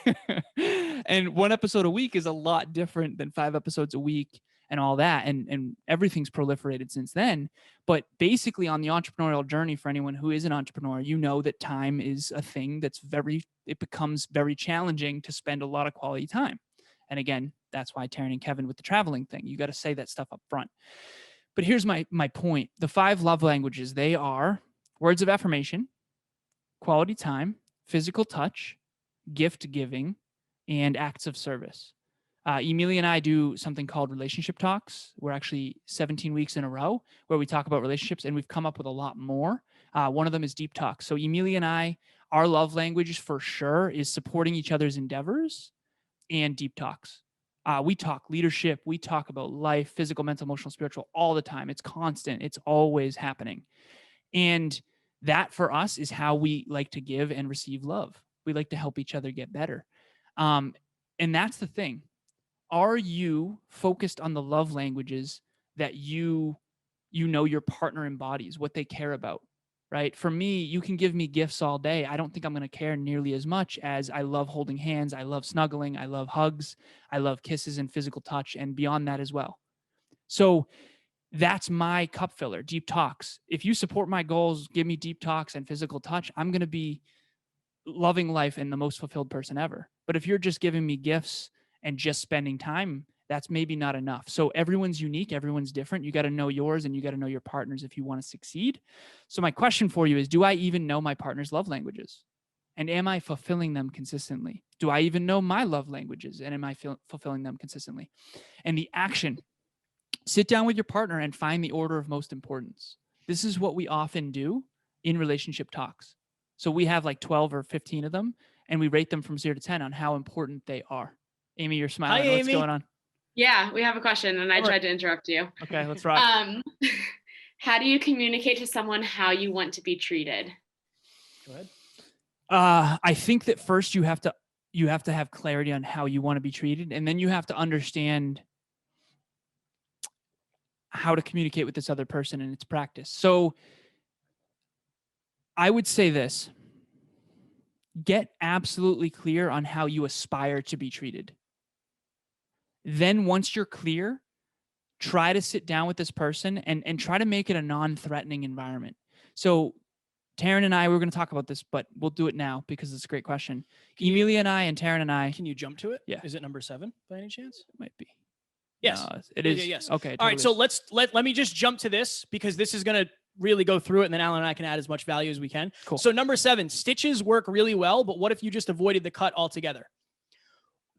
And one episode a week is a lot different than 5 episodes a week and all that. And everything's proliferated since then. But basically on the entrepreneurial journey, for anyone who is an entrepreneur, you know that time is a thing it becomes very challenging to spend a lot of quality time. And again, that's why Taryn and Kevin with the traveling thing, you got to say that stuff up front. But here's my point. The 5 love languages, they are words of affirmation, quality time, physical touch, gift giving, and acts of service. Emilia and I do something called relationship talks. We're actually 17 weeks in a row where we talk about relationships, and we've come up with a lot more. One of them is deep talks. So Emilia and I, our love language for sure is supporting each other's endeavors and deep talks. We talk leadership. We talk about life, physical, mental, emotional, spiritual, all the time. It's constant. It's always happening. And that for us is how we like to give and receive love. We like to help each other get better. And that's the thing. Are you focused on the love languages that you know your partner embodies, what they care about? Right? For me, you can give me gifts all day. I don't think I'm going to care nearly as much as I love holding hands. I love snuggling. I love hugs. I love kisses and physical touch and beyond that as well. So that's my cup filler, deep talks. If you support my goals, give me deep talks and physical touch, I'm going to be loving life and the most fulfilled person ever. But if you're just giving me gifts and just spending time, that's maybe not enough. So everyone's unique. Everyone's different. You got to know yours and you got to know your partners if you want to succeed. So my question for you is, do I even know my partner's love languages? And am I fulfilling them consistently? Do I even know my love languages? And am I fulfilling them consistently? And the action, sit down with your partner and find the order of most importance. This is what we often do in relationship talks. So we have like 12 or 15 of them and we rate them from 0 to 10 on how important they are. Amy, you're smiling. Hi, What's going on? Yeah, we have a question and I tried to interrupt you. Okay, let's rock. How do you communicate to someone how you want to be treated? Go ahead. I think that first you have to have clarity on how you want to be treated, and then you have to understand how to communicate with this other person and its practice. So I would say this: get absolutely clear on how you aspire to be treated. Then once you're clear, try to sit down with this person and try to make it a non-threatening environment. So Taryn and I, we were going to talk about this, but we'll do it now because it's a great question. Emilia and I and Taryn and I. Can you jump to it? Yeah. Is it number 7 by any chance? It might be. Yes. No, it is. Yes. Okay. All right. So let me just jump to this because this is going to really go through it, and then Alan and I can add as much value as we can. Cool. So number 7, stitches work really well, but what if you just avoided the cut altogether?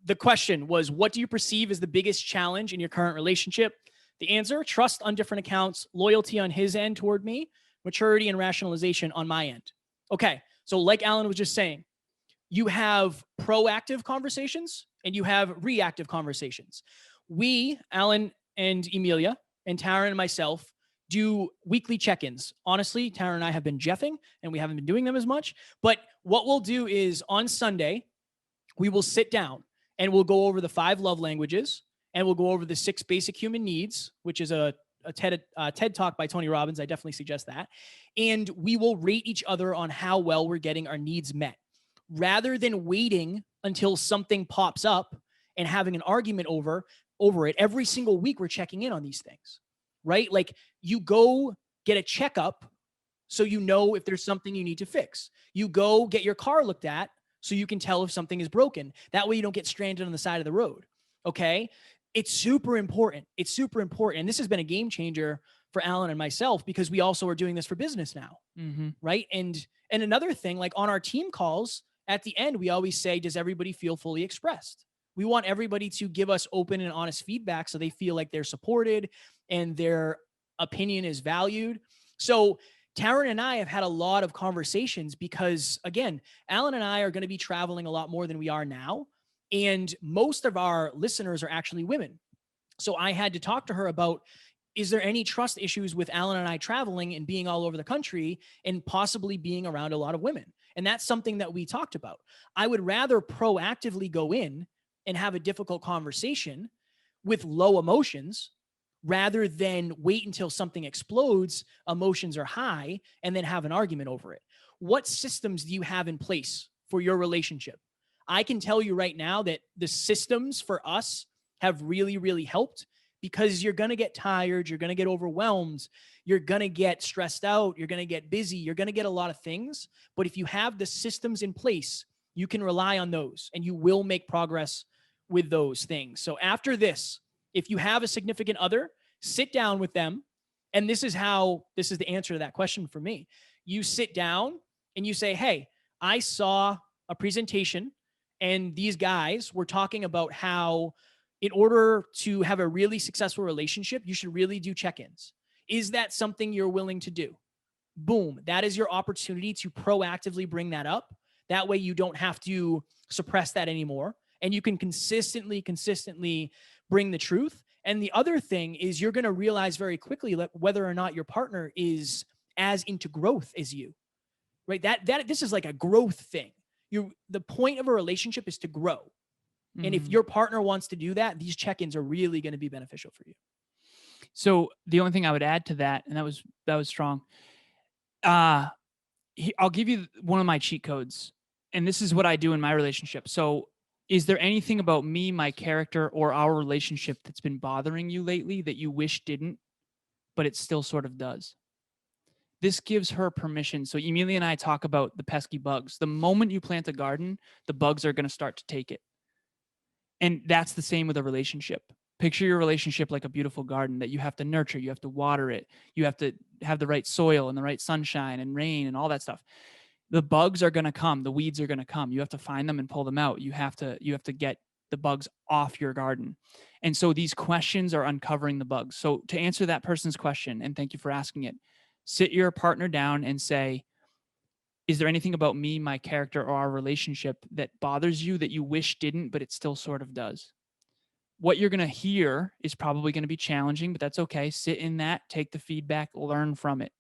The question was, what do you perceive as the biggest challenge in your current relationship? The answer: trust on different accounts, loyalty on his end toward me, maturity and rationalization on my end. Okay. So like Alan was just saying, you have proactive conversations and you have reactive conversations. We, Alan and Emilia and Taryn and myself, do weekly check-ins. Honestly, Taryn and I have been jeffing and we haven't been doing them as much, but what we'll do is on Sunday, we will sit down and we'll go over the 5 love languages and we'll go over the 6 basic human needs, which is a TED Talk by Tony Robbins. I definitely suggest that. And we will rate each other on how well we're getting our needs met, rather than waiting until something pops up and having an argument over it. Every single week, we're checking in on these things, right? Like, you go get a checkup so you know if there's something you need to fix. You go get your car looked at so you can tell if something is broken. That way you don't get stranded on the side of the road. Okay. It's super important. It's super important. And this has been a game changer for Alan and myself, because we also are doing this for business now. Mm-hmm. Right. And another thing, like on our team calls at the end, we always say, does everybody feel fully expressed? We want everybody to give us open and honest feedback so they feel like they're supported and their opinion is valued. So Taryn and I have had a lot of conversations because, again, Alan and I are going to be traveling a lot more than we are now. And most of our listeners are actually women. So I had to talk to her about, is there any trust issues with Alan and I traveling and being all over the country and possibly being around a lot of women? And that's something that we talked about. I would rather proactively go in and have a difficult conversation with low emotions rather than wait until something explodes, emotions are high, and then have an argument over it. What systems do you have in place for your relationship? I can tell you right now that the systems for us have really, really helped, because you're going to get tired. You're going to get overwhelmed. You're going to get stressed out. You're going to get busy. You're going to get a lot of things. But if you have the systems in place, you can rely on those and you will make progress with those things. So after this, if you have a significant other, sit down with them. And this is the answer to that question for me. You sit down and you say, hey, I saw a presentation and these guys were talking about how in order to have a really successful relationship, you should really do check-ins. Is that something you're willing to do? Boom. That is your opportunity to proactively bring that up. That way you don't have to suppress that anymore. And you can consistently bring the truth. And the other thing is, you're going to realize very quickly whether or not your partner is as into growth as you, right? This is like a growth thing. The point of a relationship is to grow. And if your partner wants to do that, these check-ins are really going to be beneficial for you. So the only thing I would add to that, and that was strong. I'll give you one of my cheat codes, and this is what I do in my relationship. So is there anything about me, my character, or our relationship that's been bothering you lately that you wish didn't, but it still sort of does? This gives her permission. So Emilia and I talk about the pesky bugs. The moment you plant a garden, the bugs are going to start to take it. And that's the same with a relationship. Picture your relationship like a beautiful garden that you have to nurture. You have to water it. You have to have the right soil and the right sunshine and rain and all that stuff. The bugs are going to come. The weeds are going to come. You have to find them and pull them out. You have to get the bugs off your garden. And so these questions are uncovering the bugs. So to answer that person's question, and thank you for asking it, sit your partner down and say, is there anything about me, my character, or our relationship that bothers you that you wish didn't, but it still sort of does? What you're going to hear is probably going to be challenging, but that's okay. Sit in that, take the feedback, learn from it.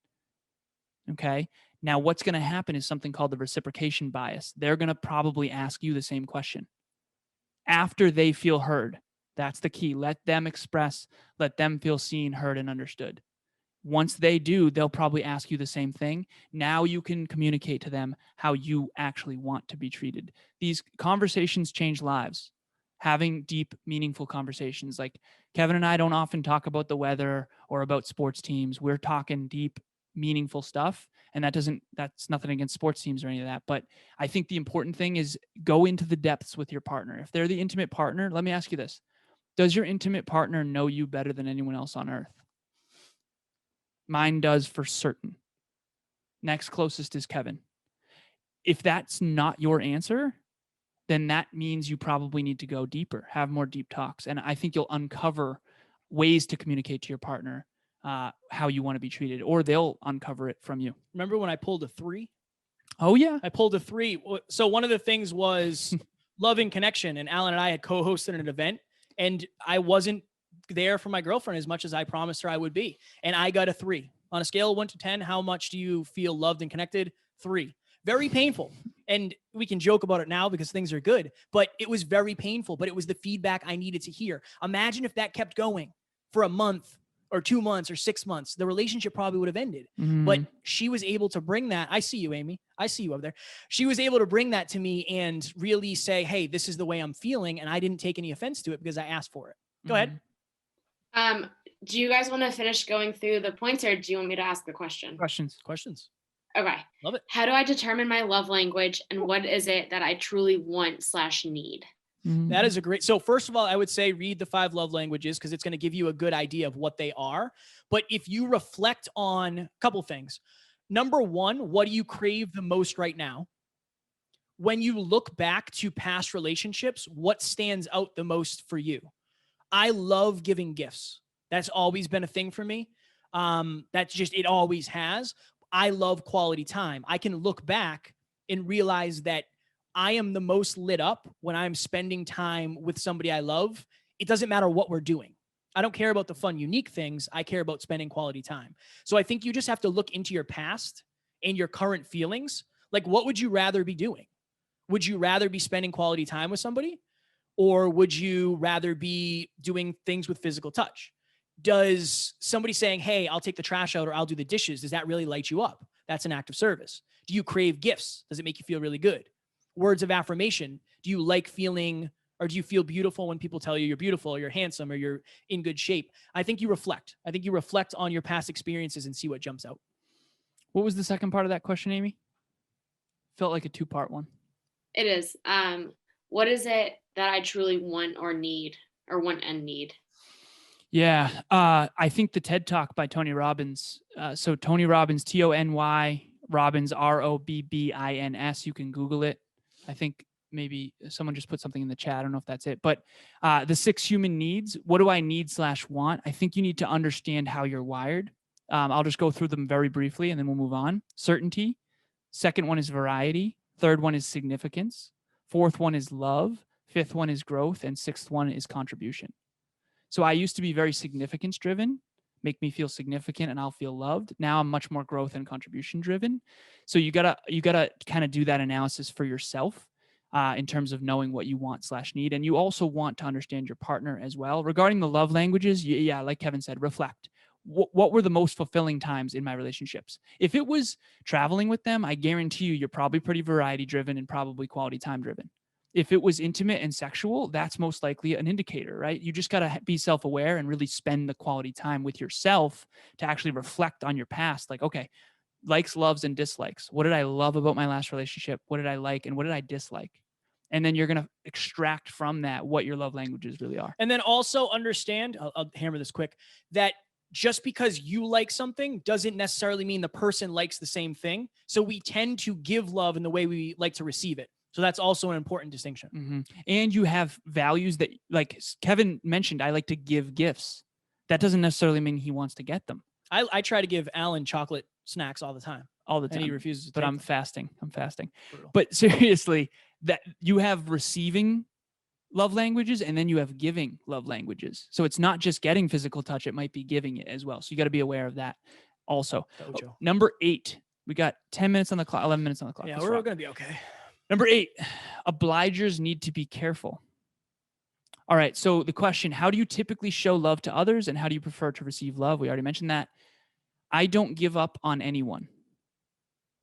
Okay. Now, what's going to happen is something called the reciprocation bias. They're going to probably ask you the same question after they feel heard. That's the key. Let them express, let them feel seen, heard, and understood. Once they do, they'll probably ask you the same thing. Now you can communicate to them how you actually want to be treated. These conversations change lives. Having deep, meaningful conversations. Like Kevin and I don't often talk about the weather or about sports teams. We're talking deep, meaningful stuff. And that's nothing against sports teams or any of that. But I think the important thing is go into the depths with your partner. If they're the intimate partner, let me ask you this. Does your intimate partner know you better than anyone else on earth? Mine does for certain. Next closest is Kevin. If that's not your answer, then that means you probably need to go deeper, have more deep talks. And I think you'll uncover ways to communicate to your partner how you want to be treated, or they'll uncover it from you. Remember when I pulled a 3? Oh, yeah. I pulled a 3. So one of the things was Love and Connection, and Alan and I had co-hosted an event, and I wasn't there for my girlfriend as much as I promised her I would be. And I got a 3. On a scale of 1 to 10, how much do you feel loved and connected? 3. Very painful. And we can joke about it now because things are good, but it was very painful, but it was the feedback I needed to hear. Imagine if that kept going for a month or 2 months or 6 months, the relationship probably would have ended. But she was able to bring that. I see you, Amy. I see you over there. She was able to bring that to me and really say, hey, this is the way I'm feeling. And I didn't take any offense to it because I asked for it. Go ahead. Do you guys want to finish going through the points, or do you want me to ask the question? Questions. Okay. Love it. How do I determine my love language, and what is it that I truly want/need? That is a great. So first of all, I would say read the 5 love languages because it's going to give you a good idea of what they are. But if you reflect on a couple things, number one, what do you crave the most right now? When you look back to past relationships, what stands out the most for you? I love giving gifts. That's always been a thing for me. That's just, it always has. I love quality time. I can look back and realize that I am the most lit up when I'm spending time with somebody I love. It doesn't matter what we're doing. I don't care about the fun, unique things. I care about spending quality time. So I think you just have to look into your past and your current feelings. Like, what would you rather be doing? Would you rather be spending quality time with somebody? Or would you rather be doing things with physical touch? Does somebody saying, hey, I'll take the trash out or I'll do the dishes, does that really light you up? That's an act of service. Do you crave gifts? Does it make you feel really good? Words of affirmation. Do you like feeling, or do you feel beautiful when people tell you you're beautiful or you're handsome or you're in good shape? I think you reflect. I think you reflect on your past experiences and see what jumps out. What was the second part of that question, Amy? Felt like a 2-part one. It is. What is it that I truly want or need, or want and need? Yeah. I think the TED Talk by Tony Robbins. So Tony Robbins, Tony, Robbins, Robbins. You can Google it. I think maybe someone just put something in the chat. I don't know if that's it, but the 6 human needs. What do I need/want? I think you need to understand how you're wired. I'll just go through them very briefly and then we'll move on. Certainty. Second one is variety. Third one is significance. Fourth one is love. Fifth one is growth. And sixth one is contribution. So I used to be very significance driven, make me feel significant and I'll feel loved. Now I'm much more growth and contribution driven. So you gotta kind of do that analysis for yourself in terms of knowing what you want/need. And you also want to understand your partner as well. Regarding the love languages, yeah, like Kevin said, reflect. What were the most fulfilling times in my relationships? If it was traveling with them, I guarantee you're probably pretty variety driven and probably quality time driven. If it was intimate and sexual, that's most likely an indicator, right? You just got to be self-aware and really spend the quality time with yourself to actually reflect on your past. Like, okay, likes, loves, and dislikes. What did I love about my last relationship? What did I like? And what did I dislike? And then you're going to extract from that what your love languages really are. And then also understand, I'll hammer this quick, that just because you like something doesn't necessarily mean the person likes the same thing. So we tend to give love in the way we like to receive it. So that's also an important distinction. Mm-hmm. And you have values that, like Kevin mentioned, I like to give gifts. That doesn't necessarily mean he wants to get them. I try to give Alan chocolate snacks all the time. And he refuses to but take I'm them. fasting. Brutal. But seriously, that you have receiving love languages and then you have giving love languages. So it's not just getting physical touch, it might be giving it as well. So you got to be aware of that also. Number 8, we got 10 minutes on the clock, 11 minutes on the clock. Yeah, we're going to be okay. Number 8, obligers need to be careful. All right. So the question, how do you typically show love to others and how do you prefer to receive love? We already mentioned that. I don't give up on anyone.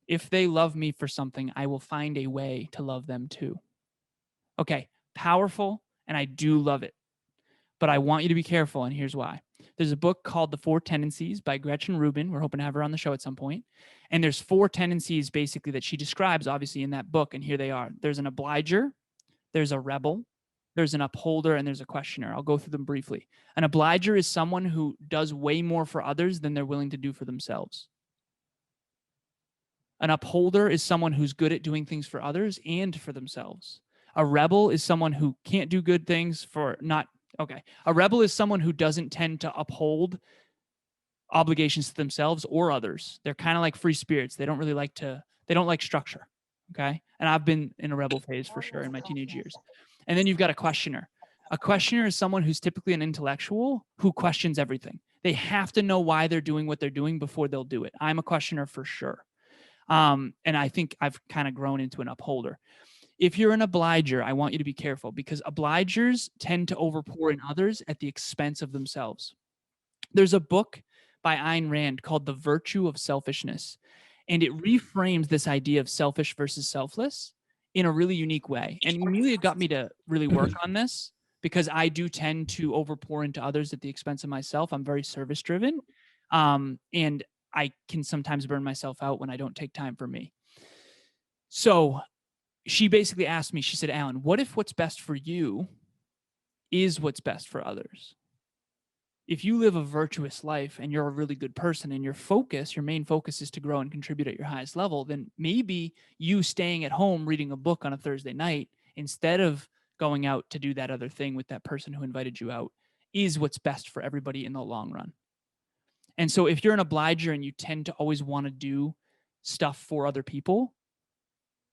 If they love me for something, I will find a way to love them too. Okay. Powerful. And I do love it. But I want you to be careful. And here's why. There's a book called The 4 Tendencies by Gretchen Rubin. We're hoping to have her on the show at some point. And there's 4 tendencies basically that she describes, obviously, in that book. And here they are. There's an obliger, there's a rebel, there's an upholder, and there's a questioner. I'll go through them briefly. An obliger is someone who does way more for others than they're willing to do for themselves. An upholder is someone who's good at doing things for others and for themselves. A rebel is someone who can't do good things for not... Okay. A rebel is someone who doesn't tend to uphold obligations to themselves or others. They're kind of like free spirits. They don't really like they don't like structure. Okay. And I've been in a rebel phase for sure in my teenage years. And then you've got a questioner. A questioner is someone who's typically an intellectual who questions everything. They have to know why they're doing what they're doing before they'll do it. I'm a questioner for sure. And I think I've kind of grown into an upholder. If you're an obliger, I want you to be careful because obligers tend to overpour in others at the expense of themselves. There's a book by Ayn Rand called The Virtue of Selfishness, and it reframes this idea of selfish versus selfless in a really unique way. And Emilia got me to really work on this because I do tend to overpour into others at the expense of myself. I'm very service driven. And I can sometimes burn myself out when I don't take time for me. So she basically asked me, she said, Alan, what if what's best for you is what's best for others? If you live a virtuous life and you're a really good person and your main focus is to grow and contribute at your highest level, then maybe you staying at home reading a book on a Thursday night instead of going out to do that other thing with that person who invited you out is what's best for everybody in the long run. And so if you're an obliger and you tend to always want to do stuff for other people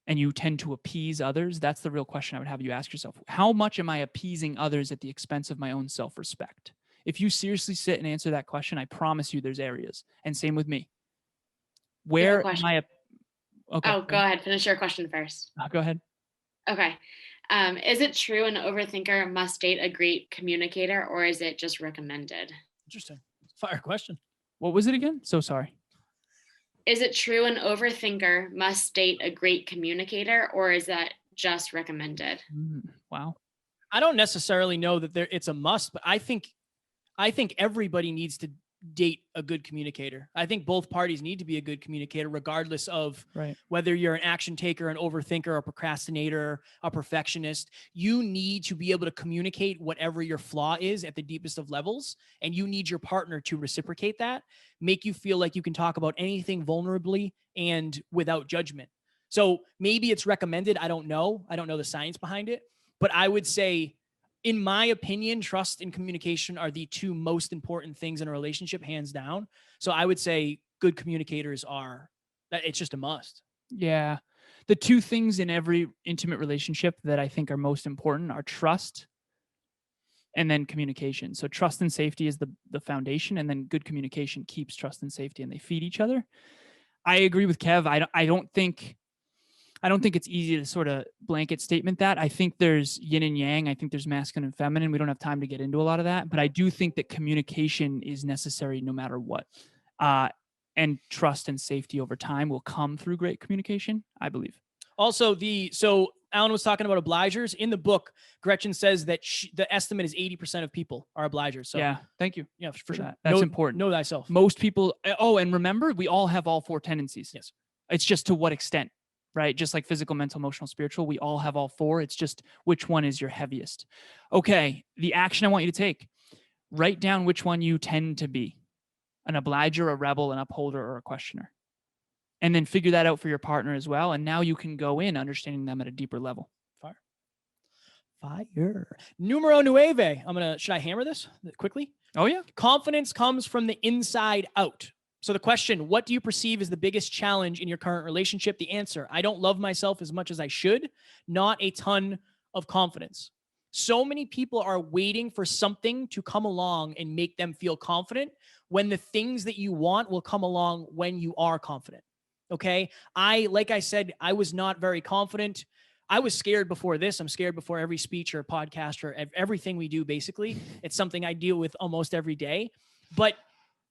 and you tend to appease others, that's the real question I would have you ask yourself. How much am I appeasing others at the expense of my own self-respect? If you seriously sit and answer that question, I promise you there's areas. And same with me. Where am I? Okay. Oh, go ahead. Finish your question first. Go ahead. Okay. Is it true an overthinker must date a great communicator, or is it just recommended? Interesting. Fire question. What was it again? So sorry. Is it true an overthinker must date a great communicator, or is that just recommended? Wow. I don't necessarily know that it's a must, but I think everybody needs to date a good communicator. I think both parties need to be a good communicator, regardless of whether you're an action taker, an overthinker, a procrastinator, a perfectionist. You need to be able to communicate whatever your flaw is at the deepest of levels. And you need your partner to reciprocate that, make you feel like you can talk about anything vulnerably and without judgment. So maybe it's recommended. I don't know. I don't know the science behind it, but I would say, in my opinion, trust and communication are the two most important things in a relationship, hands down. So I would say good communicators it's just a must. Yeah. The two things in every intimate relationship that I think are most important are trust and then communication. So trust and safety is the foundation, and then good communication keeps trust and safety, and they feed each other. I agree with Kev. I don't think it's easy to sort of blanket statement that. I think there's yin and yang. I think there's masculine and feminine. We don't have time to get into a lot of that, but I do think that communication is necessary no matter what. And trust and safety over time will come through great communication, I believe. Also, so Alan was talking about obligers. In the book, Gretchen says that the estimate is 80% of people are obligers. So yeah, thank you. Yeah, for sure. That's important. Know thyself. Most people. Oh, and remember, we all have all four tendencies. Yes. It's just to what extent. Right? Just like physical, mental, emotional, spiritual, we all have all four. It's just which one is your heaviest. Okay, the action I want you to take, write down which one you tend to be, an obliger, a rebel, an upholder, or a questioner. And then figure that out for your partner as well. And now you can go in understanding them at a deeper level. Fire. Numero nueve. Should I hammer this quickly? Oh yeah. Confidence comes from the inside out. So the question, what do you perceive as the biggest challenge in your current relationship? The answer, I don't love myself as much as I should. Not a ton of confidence. So many people are waiting for something to come along and make them feel confident, when the things that you want will come along when you are confident. Okay. Like I said, I was not very confident. I was scared before this. I'm scared before every speech or podcast or everything we do. Basically, it's something I deal with almost every day, but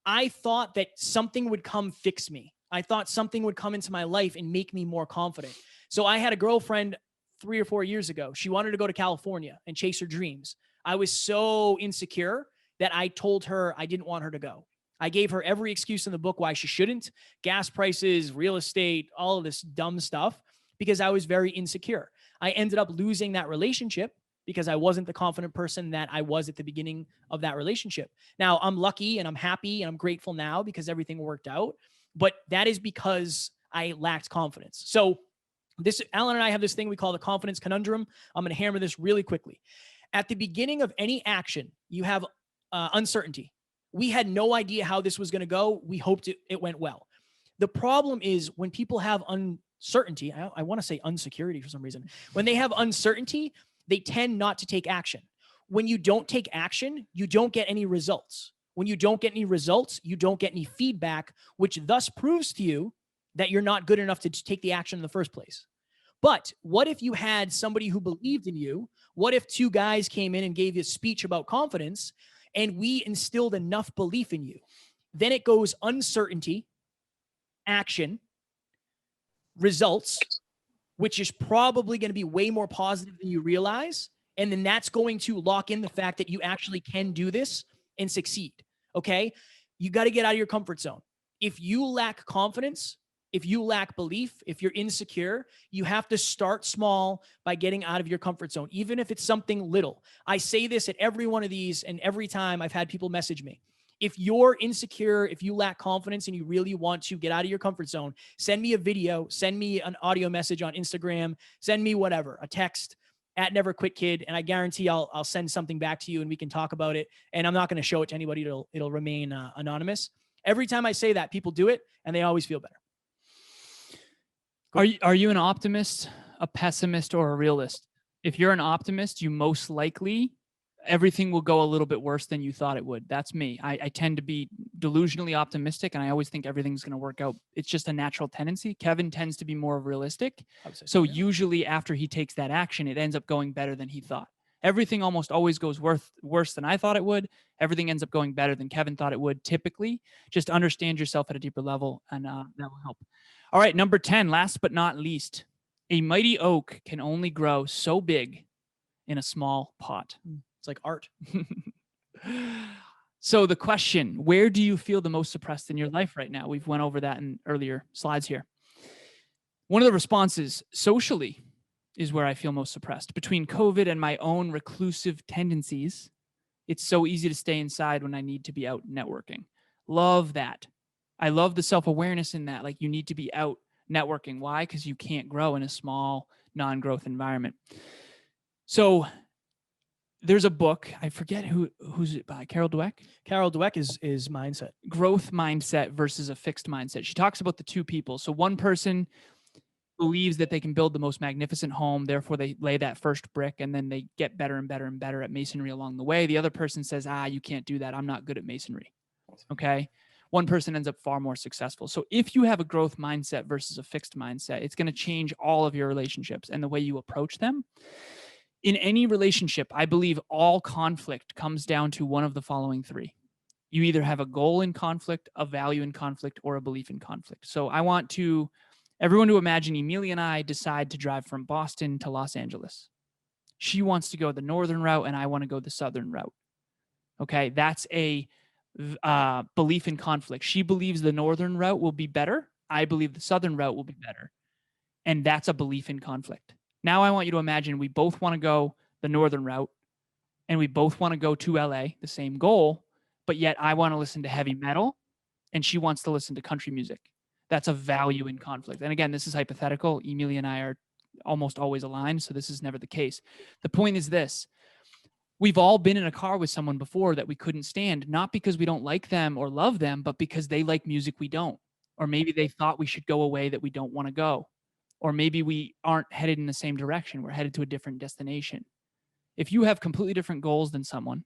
I thought that something would come fix me. I thought something would come into my life and make me more confident. So I had a girlfriend 3 or 4 years ago. She wanted to go to California and chase her dreams. I was so insecure that I told her I didn't want her to go. I gave her every excuse in the book why she shouldn't. Gas prices, real estate, all of this dumb stuff, because I was very insecure. I ended up losing that relationship because I wasn't the confident person that I was at the beginning of that relationship. Now I'm lucky and I'm happy and I'm grateful now because everything worked out, but that is because I lacked confidence. So Alan and I have this thing we call the confidence conundrum. I'm going to hammer this really quickly. At the beginning of any action, you have uncertainty. We had no idea how this was going to go. We hoped it went well. The problem is when people have uncertainty, I want to say insecurity for some reason. When they have uncertainty, they tend not to take action. When you don't take action, you don't get any results. When you don't get any results, you don't get any feedback, which thus proves to you that you're not good enough to take the action in the first place. But what if you had somebody who believed in you? What if 2 guys came in and gave you a speech about confidence and we instilled enough belief in you. Then it goes uncertainty, action, results, which is probably going to be way more positive than you realize. And then that's going to lock in the fact that you actually can do this and succeed. Okay. You got to get out of your comfort zone. If you lack confidence, if you lack belief, if you're insecure, you have to start small by getting out of your comfort zone, even if it's something little. I say this at every one of these, and every time I've had people message me. If you're insecure, if you lack confidence and you really want to get out of your comfort zone, send me a video, send me an audio message on Instagram, send me whatever, a text at Never Quit Kid, and I guarantee I'll send something back to you and we can talk about it. And I'm not going to show it to anybody. It'll remain anonymous. Every time I say that, people do it and they always feel better. Are you an optimist, a pessimist, or a realist? If you're an optimist, you most likely everything will go a little bit worse than you thought it would. That's me. I tend to be delusionally optimistic, and I always think everything's going to work out. It's just a natural tendency. Kevin tends to be more realistic. So usually after he takes that action, it ends up going better than he thought. Everything almost always goes worse than I thought it would. Everything ends up going better than Kevin thought it would. Typically, just understand yourself at a deeper level, and that will help. All right, number 10, last but not least, a mighty oak can only grow so big in a small pot. It's like art. So the question, where do you feel the most suppressed in your life right now? We've went over that in earlier slides here. One of the responses, socially, is where I feel most suppressed. Between COVID and my own reclusive tendencies, it's so easy to stay inside when I need to be out networking. Love that. I love the self-awareness in that. Like, you need to be out networking. Why? Because you can't grow in a small, non-growth environment. So there's a book, I forget who's it by, Carol Dweck? Carol Dweck is Mindset. Growth mindset versus a fixed mindset. She talks about the two people. So one person believes that they can build the most magnificent home, therefore they lay that first brick, and then they get better and better and better at masonry along the way. The other person says, you can't do that. I'm not good at masonry. Okay? One person ends up far more successful. So if you have a growth mindset versus a fixed mindset, it's going to change all of your relationships and the way you approach them. In any relationship, I believe all conflict comes down to one of the following three. You either have a goal in conflict, a value in conflict, or a belief in conflict. So I want everyone to imagine Emilia and I decide to drive from Boston to Los Angeles. She wants to go the northern route and I want to go the southern route. Okay, that's a belief in conflict. She believes the northern route will be better. I believe the southern route will be better. And that's a belief in conflict. Now I want you to imagine we both want to go the northern route and we both want to go to LA, the same goal, but yet I want to listen to heavy metal and she wants to listen to country music. That's a value in conflict. And again, this is hypothetical. Emilia and I are almost always aligned, so this is never the case. The point is this. We've all been in a car with someone before that we couldn't stand, not because we don't like them or love them, but because they like music we don't. Or maybe they thought we should go away that we don't want to go. Or maybe we aren't headed in the same direction. We're headed to a different destination. If you have completely different goals than someone,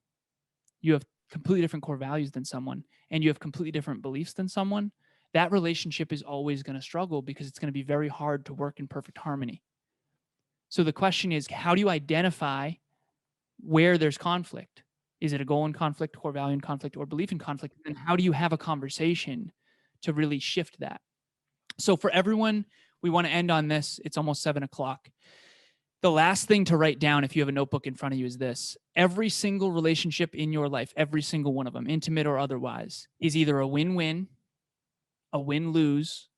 you have completely different core values than someone, and you have completely different beliefs than someone, that relationship is always going to struggle because it's going to be very hard to work in perfect harmony. So the question is, how do you identify where there's conflict? Is it a goal in conflict, core value in conflict, or belief in conflict? And how do you have a conversation to really shift that? So for everyone, we want to end on this. It's almost 7 o'clock. The last thing to write down, if you have a notebook in front of you, is this. Every single relationship in your life, every single one of them, intimate or otherwise, is either a win-win, a win-lose,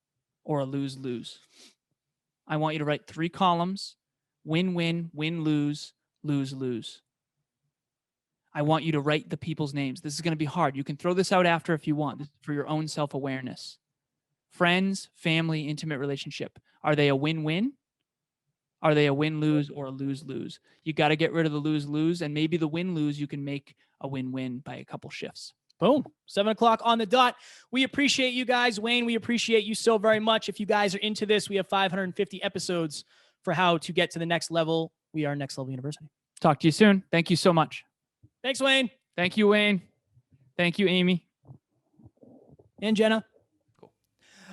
or a lose-lose. I want you to write 3 columns: win-win, win-lose, lose-lose. I want you to write the people's names. This is going to be hard. You can throw this out after if you want. This is for your own self-awareness. Friends, family, intimate relationship. Are they a win-win? Are they a win-lose or a lose-lose? You got to get rid of the lose-lose, and maybe the win-lose you can make a win-win by a couple shifts. Boom. 7 o'clock on the dot. We appreciate you guys. Wayne, we appreciate you so very much. If you guys are into this, we have 550 episodes for how to get to the next level. We are Next Level University. Talk to you soon. Thank you so much. Thanks, Wayne. Thank you, Wayne. Thank you, Amy. And Jenna.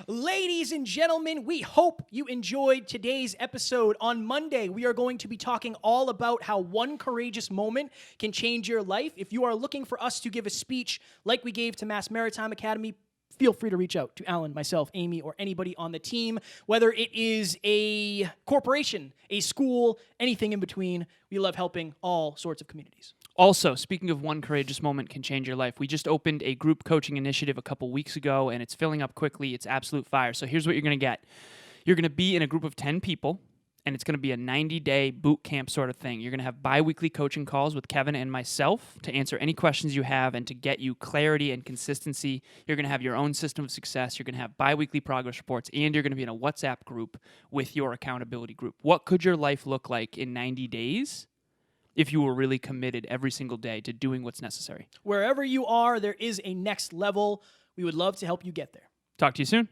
Ladies and gentlemen, we hope you enjoyed today's episode. On Monday, we are going to be talking all about how one courageous moment can change your life. If you are looking for us to give a speech like we gave to Mass Maritime Academy, feel free to reach out to Alan, myself, Amy, or anybody on the team, whether it is a corporation, a school, anything in between. We love helping all sorts of communities. Also, speaking of one courageous moment can change your life, we just opened a group coaching initiative a couple weeks ago, and it's filling up quickly. It's absolute fire. So here's what you're going to get. You're going to be in a group of 10 people, and it's going to be a 90-day boot camp sort of thing. You're going to have bi-weekly coaching calls with Kevin and myself to answer any questions you have and to get you clarity and consistency. You're going to have your own system of success. You're going to have bi-weekly progress reports, and you're going to be in a WhatsApp group with your accountability group. What could your life look like in 90 days? If you were really committed every single day to doing what's necessary? Wherever you are, there is a next level. We would love to help you get there. Talk to you soon.